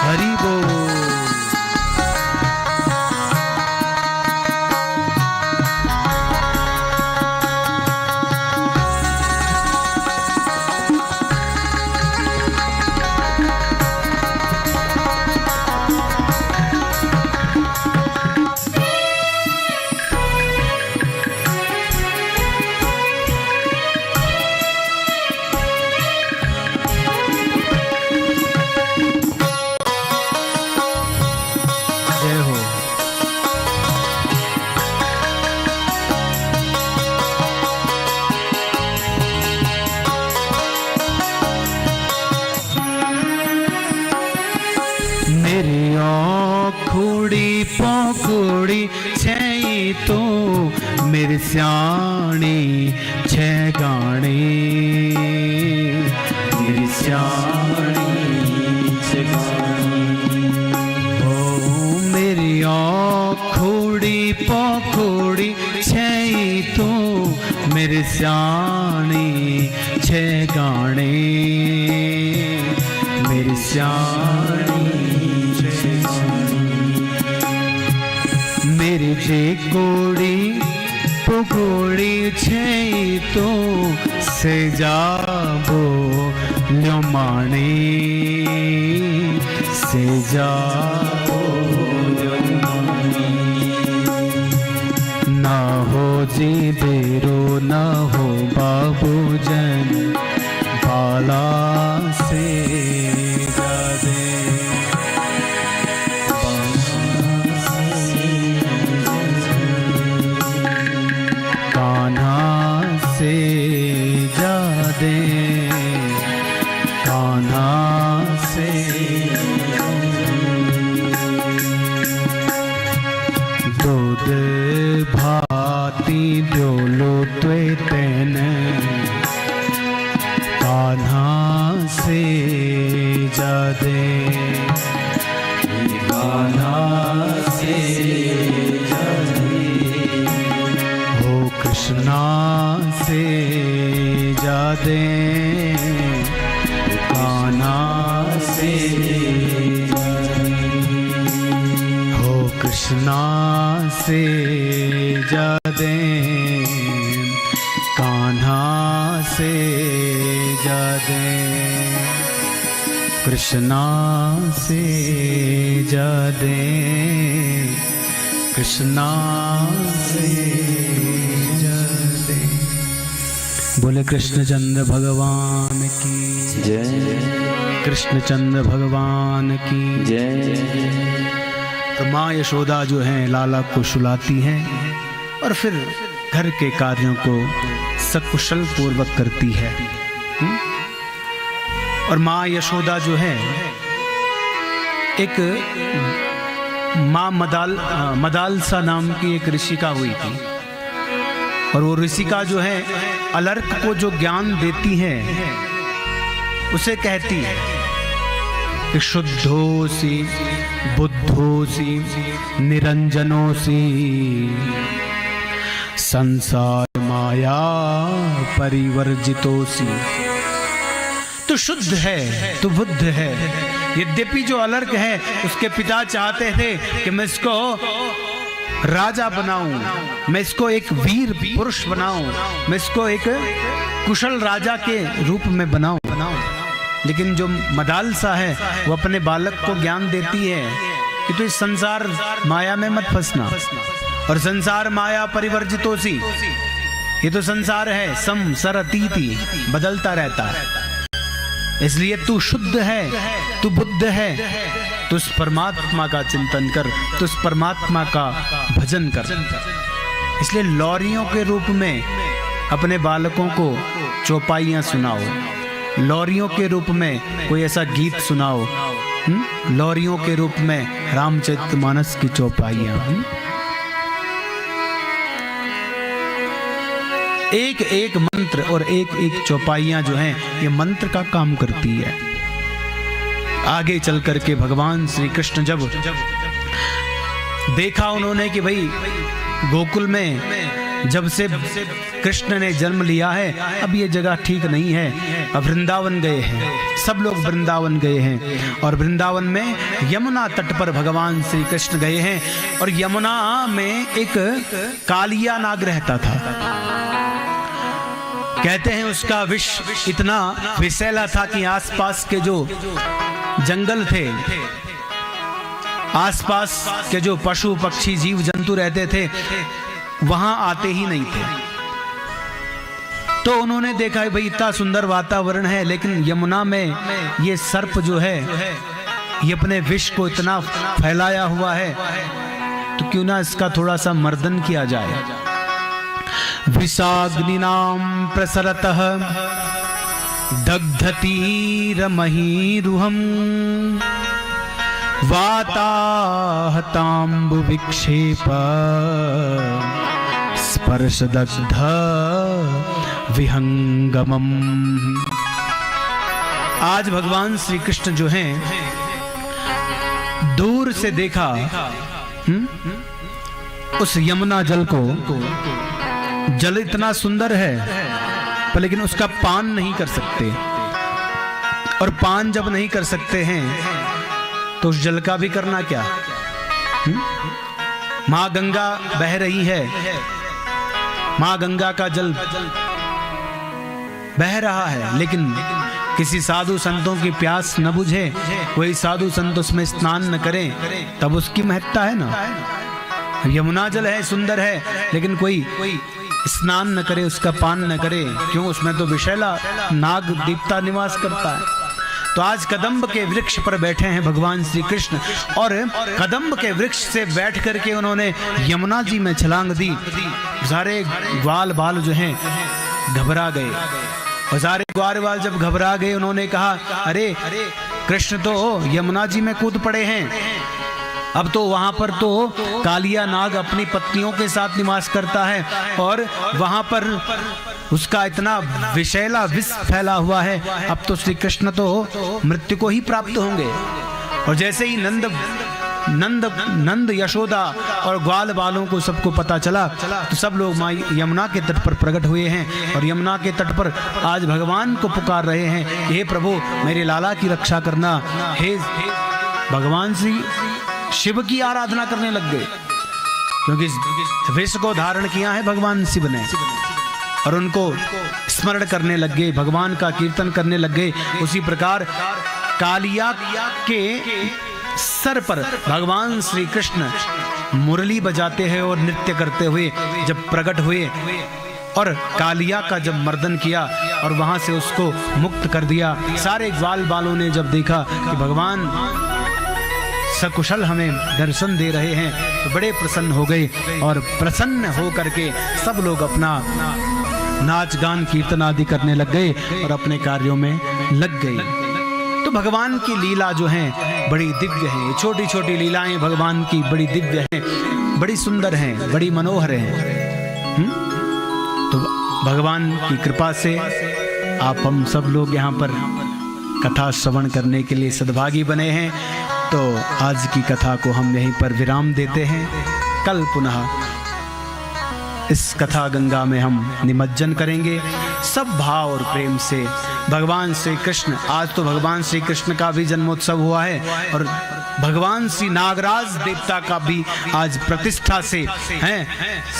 हरि बोल। खोड़ी छई तो मेरे स्याणी छे गाने मेरी स्याणी छे गाने ओ मेरी खोड़ी पखोड़ी छई तो मेरे स्याणी छे गाने मेरी स्याणी छे गाने मेरी जे कोड़ी पकोड़ी छई तो से जाबो ल्यो माणे से जाबो ल्यो माणे ना हो जी बेरो ना हो बाबूजन बाला से गादे से जा दे कान्हा से दूध भाती ब्योलो त्वे तेन कान्हा से जा दे कान्हा से जा दे हो कृष्णा से जा दे कान्हा से हो कृष्णा से जा दे कान्हा से जा दे कृष्णा से जा दे कृष्णा से जा दे। बोले कृष्णचंद्र भगवान की जय कृष्णचंद्र भगवान की जय। तो माँ यशोदा जो है लाला को सुलाती हैं और फिर घर के कार्यों को सकुशल पूर्वक करती है। और माँ यशोदा जो है एक माँ मदालसा नाम की एक ऋषिका हुई थी और वो ऋषिका जो है अलर्क को जो ज्ञान देती है उसे कहती है कि शुद्धोसी बुद्धोसी निरंजनोसी संसार माया परिवर्जितोसी। तो शुद्ध है तो बुद्ध है। यद्यपि जो अलर्क है उसके पिता चाहते थे कि मैं इसको राजा बनाऊं, मैं इसको एक वीर पुरुष बनाऊं, मैं इसको एक कुशल राजा के रूप में बनाऊं। लेकिन जो मदालसा है वो अपने बालक को ज्ञान देती है कि तो इस संसार माया में मत फंसना और संसार माया परिवर्जितोसी। ये तो संसार है सम सर अतीति, बदलता रहता है, इसलिए तू शुद्ध है, तू बुद्ध है, तू उस परमात्मा का चिंतन कर, तू उस परमात्मा का भजन कर। इसलिए लौरियों के रूप में अपने बालकों को चौपाइयाँ सुनाओ, लौरियों के रूप में कोई ऐसा गीत सुनाओ, लौरियों के रूप में रामचरितमानस की चौपाइयाँ। एक एक मंत्र और एक एक चौपाइयाँ जो हैं ये मंत्र का काम करती है। आगे चल करके भगवान श्री कृष्ण जब देखा उन्होंने कि भाई गोकुल में जब से कृष्ण ने जन्म लिया है अब ये जगह ठीक नहीं है, अब वृंदावन गए हैं, सब लोग वृंदावन गए हैं और वृंदावन में यमुना तट पर भगवान श्री कृष्ण गए हैं और यमुना में एक कालिया नाग रहता था। कहते हैं उसका विष इतना विषैला था कि आसपास के जो जंगल थे, आसपास के जो पशु पक्षी जीव जंतु रहते थे वहां आते ही नहीं थे। तो उन्होंने देखा भाई इतना सुंदर वातावरण है लेकिन यमुना में ये सर्प जो है ये अपने विष को इतना फैलाया हुआ है, तो क्यों ना इसका थोड़ा सा मर्दन किया जाए। विषाग्निनाम प्रसरतः दग्धतीरमहीरुहम् वाताहताम्बु विक्षेप स्पर्शदग्ध विहंगमम। आज भगवान श्री कृष्ण जो हैं, दूर से देखा उस यमुना जल को, जल इतना सुंदर है पर लेकिन उसका पान नहीं कर सकते, और पान जब नहीं कर सकते हैं तो उस जल का भी करना क्या। मां गंगा बह रही है, मां गंगा का जल बह रहा है, लेकिन किसी साधु संतों की प्यास न बुझे, कोई साधु संत उसमें स्नान न करें, तब उसकी महत्ता है ना। यमुना जल है, सुंदर है, लेकिन कोई स्नान न करे, उसका पान न करे, क्यों? उसमें तो विषैला नाग दीप्ता निवास करता है। तो आज कदम्ब के वृक्ष पर बैठे हैं भगवान श्री कृष्ण, और कदम्ब के वृक्ष से बैठ करके उन्होंने यमुना जी में छलांग दी। सारे ग्वाल बाल जो हैं घबरा गए, और सारे ग्वाल बाल जब घबरा गए उन्होंने कहा, अरे कृष्ण तो यमुना जी में कूद पड़े हैं, अब तो वहां पर तो कालिया नाग अपनी पत्नियों के साथ निवास करता है, और वहां पर उसका इतना विषैला विष फैला हुआ है, अब तो श्री कृष्ण तो मृत्यु को ही प्राप्त होंगे। और जैसे ही नंद यशोदा और ग्वाल बालों को सबको पता चला, तो सब लोग माँ यमुना के तट पर प्रकट हुए हैं, और यमुना के तट पर आज भगवान को पुकार रहे हैं, हे प्रभु मेरे लाला की रक्षा करना। हे भगवान श्री शिव की आराधना करने लग गए, क्योंकि विष को धारण किया है भगवान शिव ने, और उनको स्मरण करने लग गए, भगवान का कीर्तन करने लग गए। उसी प्रकार कालिया के सर पर भगवान श्री कृष्ण मुरली बजाते हैं और नृत्य करते हुए जब प्रकट हुए, और कालिया का जब मर्दन किया और वहां से उसको मुक्त कर दिया, सारे ग्वाल बालों ने जब देखा कि भगवान सकुशल हमें दर्शन दे रहे हैं, तो बड़े प्रसन्न हो गए, और प्रसन्न हो करके सब लोग अपना नाच गान कीर्तन आदि करने लग गए और अपने कार्यों में लग गए। तो भगवान की लीला जो है बड़ी दिव्य है, छोटी छोटी लीलाएं भगवान की बड़ी दिव्य हैं, बड़ी सुंदर हैं, बड़ी मनोहर हैं। तो भगवान की कृपा से आप हम सब लोग यहाँ पर कथा श्रवण करने के लिए सद्भागी बने हैं। तो आज की कथा को हम यहीं पर विराम देते हैं। कल पुनः इस कथा गंगा में हम निमज्जन करेंगे सब भाव और प्रेम से। भगवान श्री कृष्ण, आज तो भगवान श्री कृष्ण का भी जन्मोत्सव हुआ है, और भगवान श्री नागराज देवता का भी आज प्रतिष्ठा से हैं,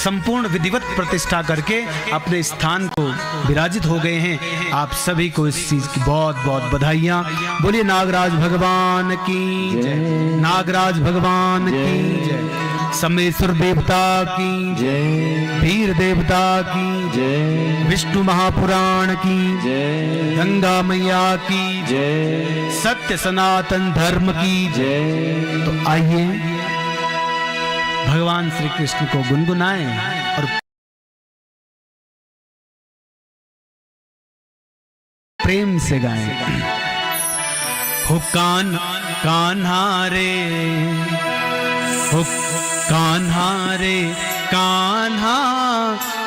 संपूर्ण विधिवत प्रतिष्ठा करके अपने स्थान को विराजित हो गए हैं। आप सभी को इस चीज की बहुत बहुत बधाइयाँ। बोलिए नागराज भगवान की जय, नागराज भगवान की जय, समेश्वर देवता की जय, वीर देवता की जय, विष्णु महापुराण की जय, गंगा मैया की जय, सत्य सनातन धर्म की जय। तो आइए भगवान श्री कृष्ण को गुनगुनाएं और प्रेम से गाएं। हो कान्हा रे, हो कान्हा रे कान्हा,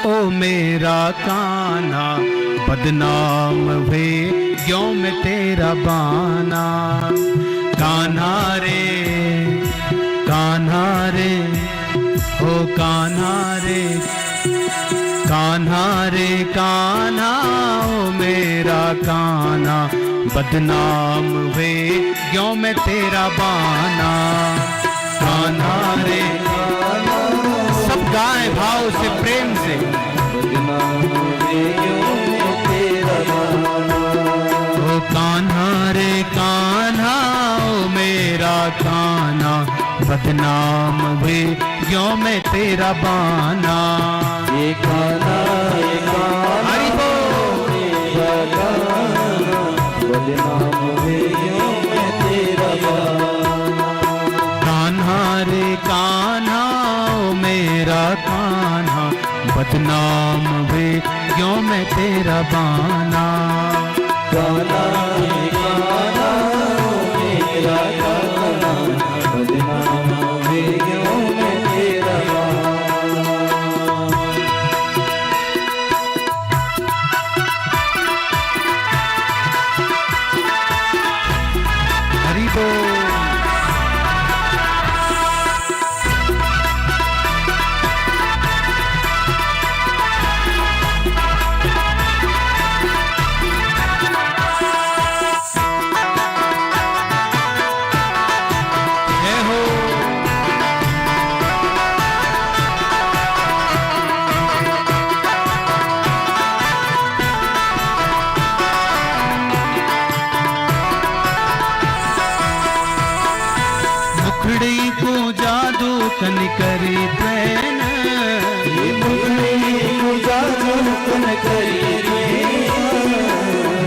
ओ मेरा कान्हा, बदनाम हुए क्यों में तेरा बाना। कान्हा रे ओ कान्हा रे, कान्हा रे कान्हा, ओ मेरा कान्हा, बदनाम हुए क्यों में तेरा बाना। कान्हा रे, सब गाएं भाव से प्रेम से। ओ कान्हा रे कान्हा, ओ मेरा कान्हा, बदनाम हुए क्यों मैं तेरा बाना। ये कान्हा हरि बोल, मेरा कान्हा, बदनाम हुए क्यों मैं तेरा बाना। कान्हा रे कान्हा, ओ मेरा कान्हा, बदनाम हुए क्यों मैं तेरा बाना। कान्हा रे कान्हा, मेरा कान्हा,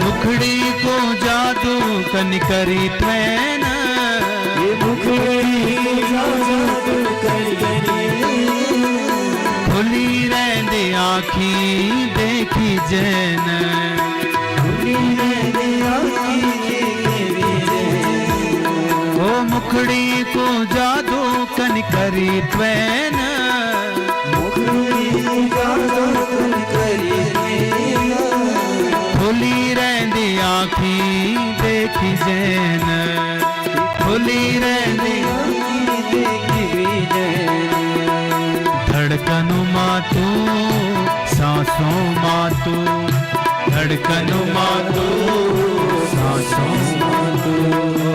मुखड़ी को जादू कन करी त्वैन खुली रहंदी आखी देखी जैन ओ मुखड़ी को जादू कन करी त्वैन खुली रहंदी आखी देखी जैन खुली रहंदी धड़कन मातू सांसों मातू धड़कन मातू सांसों मातू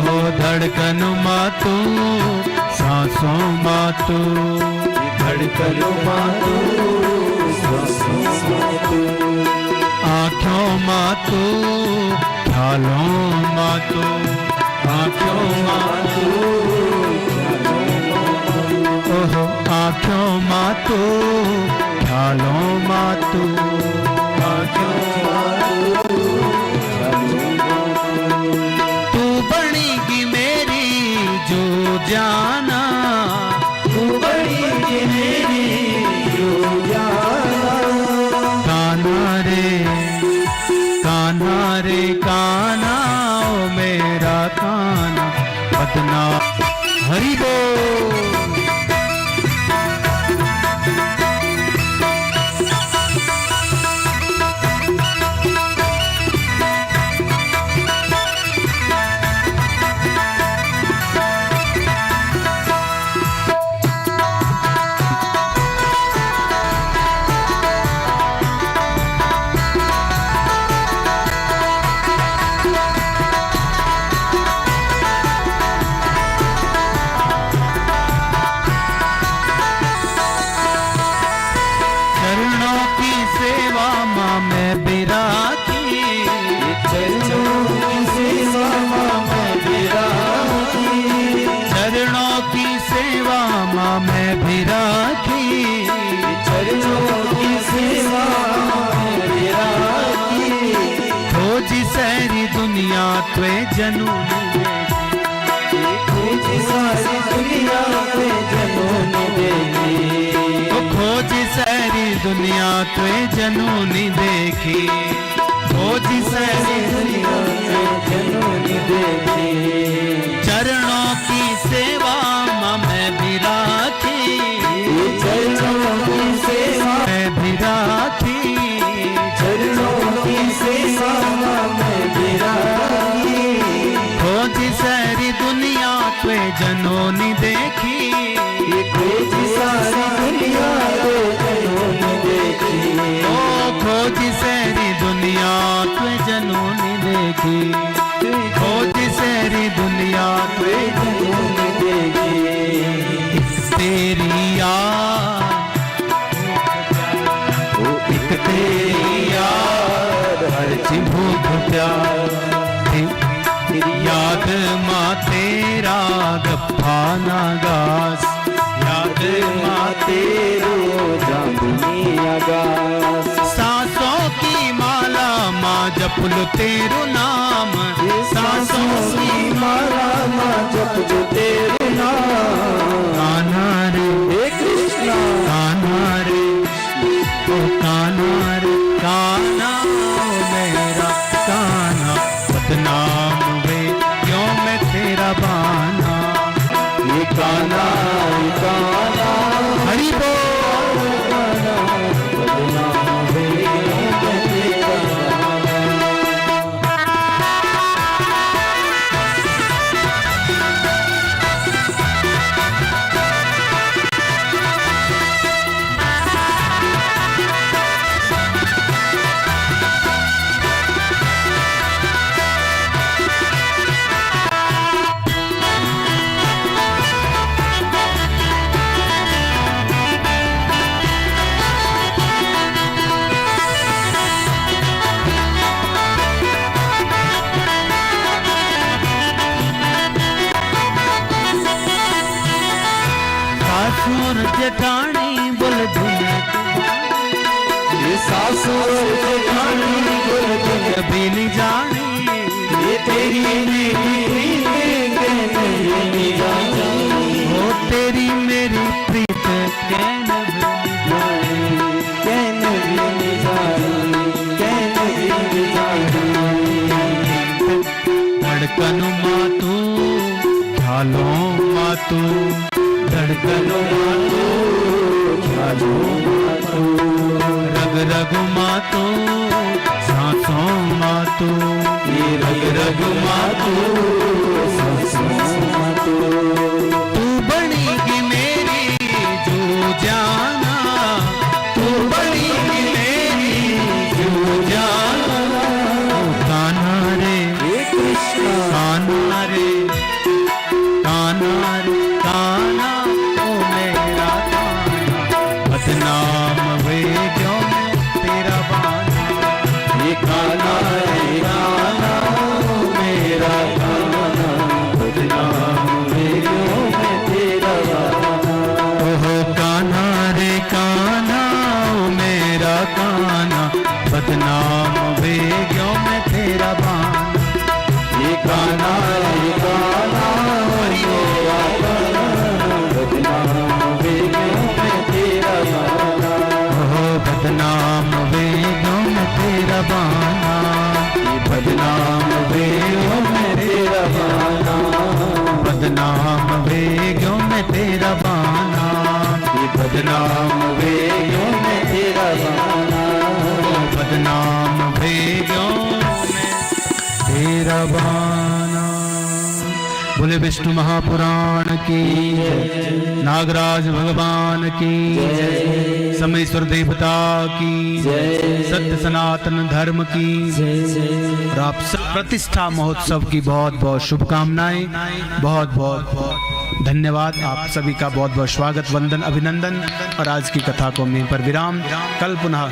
हो धड़कन मातू सांसों मातू धड़कन मातू सांसों मातू आँखों मातू ख्यालों मातू आँखों मातू ओहो आँखों मातू ख्यालों मातू आँखों मातू तू बनेगी मेरी जो जाना तू बनेगी मेरी जो जाना कान्हा रे कान्हा ओ मेरा कान्हा बदना हरि बोल मैं भी राखी चरणों की सेवा में भी राखी खोजी सारी दुनिया त्वे जनूनी देखी खोजी सारी दुनिया त्वे जनूनी देखी खोजी सारी दुनिया त्वे जनूनी देखी खोजी सारी दुनिया त्वे जनूनी देखी चरणों की सेवा मैं भी राखी चरणों की सेवा मैं भी राखी चरणों की सेवा मैं भी राखी खोजी सारी दुनिया त्वे जनोनी देखी खोजी सारी दुनिया त्वे जनोनी देखी ओ खोजी सारी दुनिया त्वे जनोनी देखी खोजी सारी दुनिया त्वे जनोनी देखी तेरी याद एक तेरी याद हर भूख प्यार तेरी याद माँ तेरा गप्पा नागास याद माँ तेरो जामुनी आगास सांसों की माला माँ जपलू तेरू नाम सांसों की माला माँ जपलू तेरू नाम कान्हा रे कान्हा रे ओ कान्हा रे कान्हा मेरा कान्हा बदनाम वे क्यों मैं तेरा बाना ये कान्हा हरि बोल बदनाम वे तेरी मेरी प्रीत कहने जानी, ओ तेरी मेरी प्रीत कहने धड़कन मातू ख्यालो मातू, धड़कन मातू ख्यालो मातू, रग रग मातू सांसों मातू, ये रग रग मातू सांसों मातू। तू बनेगी मेरी जो जाना, तू बनेगी मेरी जो जाना। कान्हा रे कृष्णा कान्हा रे कान्हा रे कान्हा, ओ मेरा कान्हा, बदनाम हुए क्यों तेरा बाना। ये कान्हा है कान्हा, ओ मेरा कान्हा, बदनाम हुए क्यों मैं तेरा बाना। ओहो कान्हा रे कान्हा, ओ मेरा कान्हा, बदनाम हुए क्यों मैं तेरा बाना। ये कान्हा है कान्हा, मेरा कान्हा, बदनाम हुए क्यों मैं तेरा बाना। ओहो बदनाम हुए क्यों मैं तेरा बाना। ये बदनाम हुए क्यों मैं तेरा बाना, बदनाम हुए क्यों मैं तेरा बाना। ये बदनाम हुए क्यों मैं तेरा बाना। बदनाम हुए क्यों मैं तेरा बाना। बोले विष्णु महापुराण की जय, नागराज भगवान की जय, समयेश्वर देवता की जय, सत्य सनातन धर्म की जय। और आप सब प्रतिष्ठा महोत्सव की बहुत बहुत शुभकामनाएं, बहुत बहुत धन्यवाद। आप सभी का बहुत बहुत स्वागत, वंदन, अभिनंदन। और आज की कथा को मैं पर विराम। कल पुनः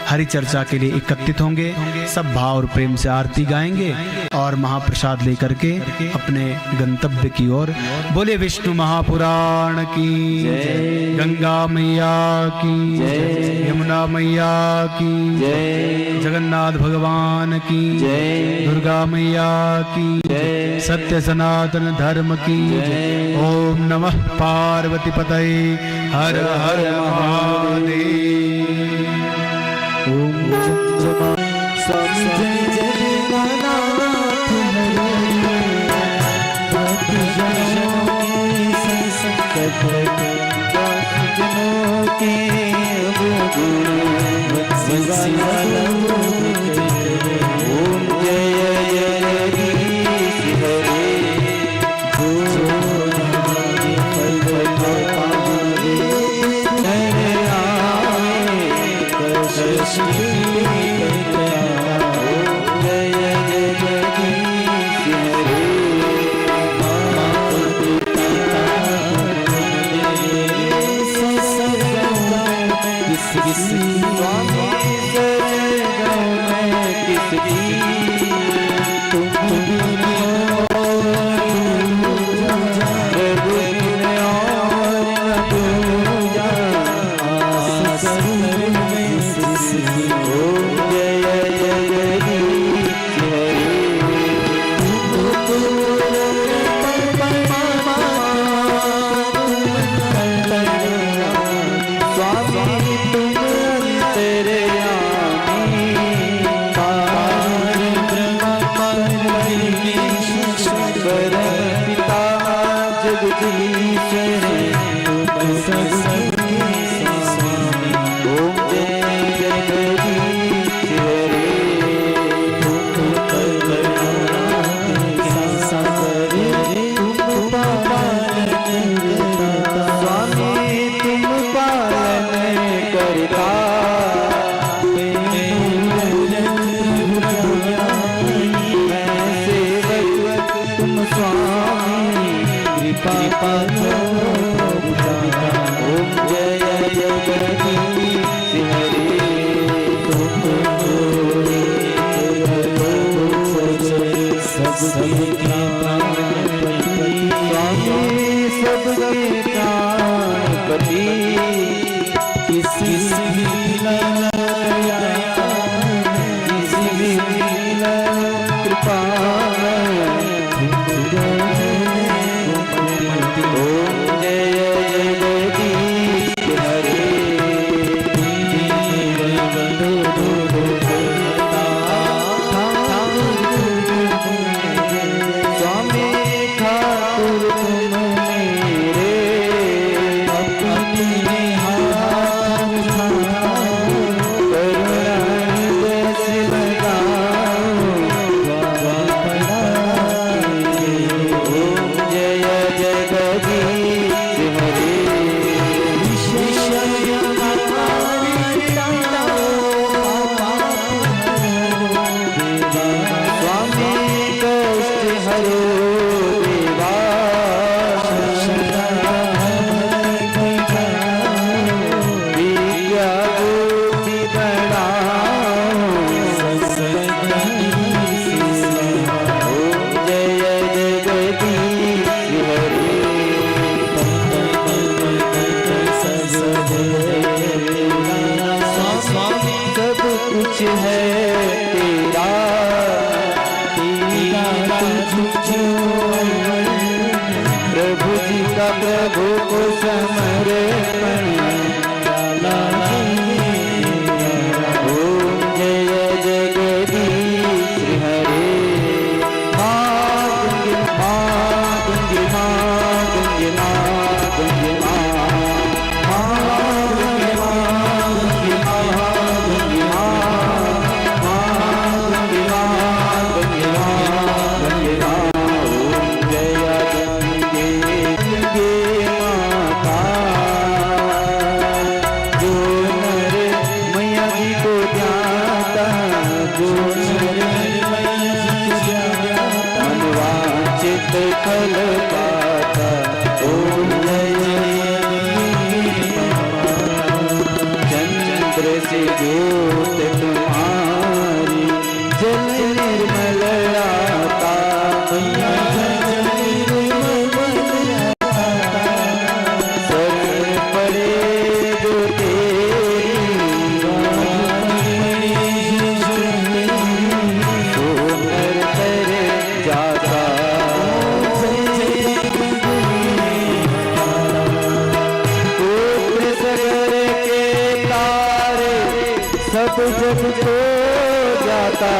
हरि चर्चा के लिए एकत्रित होंगे, सब भाव और प्रेम से आरती गाएंगे और महाप्रसाद लेकर के अपने गंतव्य की ओर। बोले विष्णु महापुराण की जय, गंगा मैया की जय, यमुना मैया की जय, जगन्नाथ भगवान की जय, दुर्गा मैया की जय, सत्य सनातन धर्म की जय। ओम नमः पार्वती पतये, हर हर महादेव। ओम स्वामी जय जय गणनाथ हरे, भक्तजनों के संकट जनों के बंसीवाला। ओम जय जगदीश हरे, जो कृपा कुछ है तेरा, तेरा कुछ प्रभु जी का प्रभु को समर्पण ओम जय जगदीश हरे। माँ गंगे माँ गंगे माँ गंगे माँ गंगे माँ गंगे माँ गंगे माँ गंगे माँ गंगे माँ गंगे माँ ओम जय गंगे गंगे माता जो नर मैया जी को ध्याता, जो नर मैया जी को ध्याता मनवांचित फल पाता। ओम चंद्र से ज्योत तुम्हारी जल निर्मल आता, मैया जल निर्मल आता। शरण पड़े जो नर तर जाता। पुत्र सगर के तारे सब जग को जाता।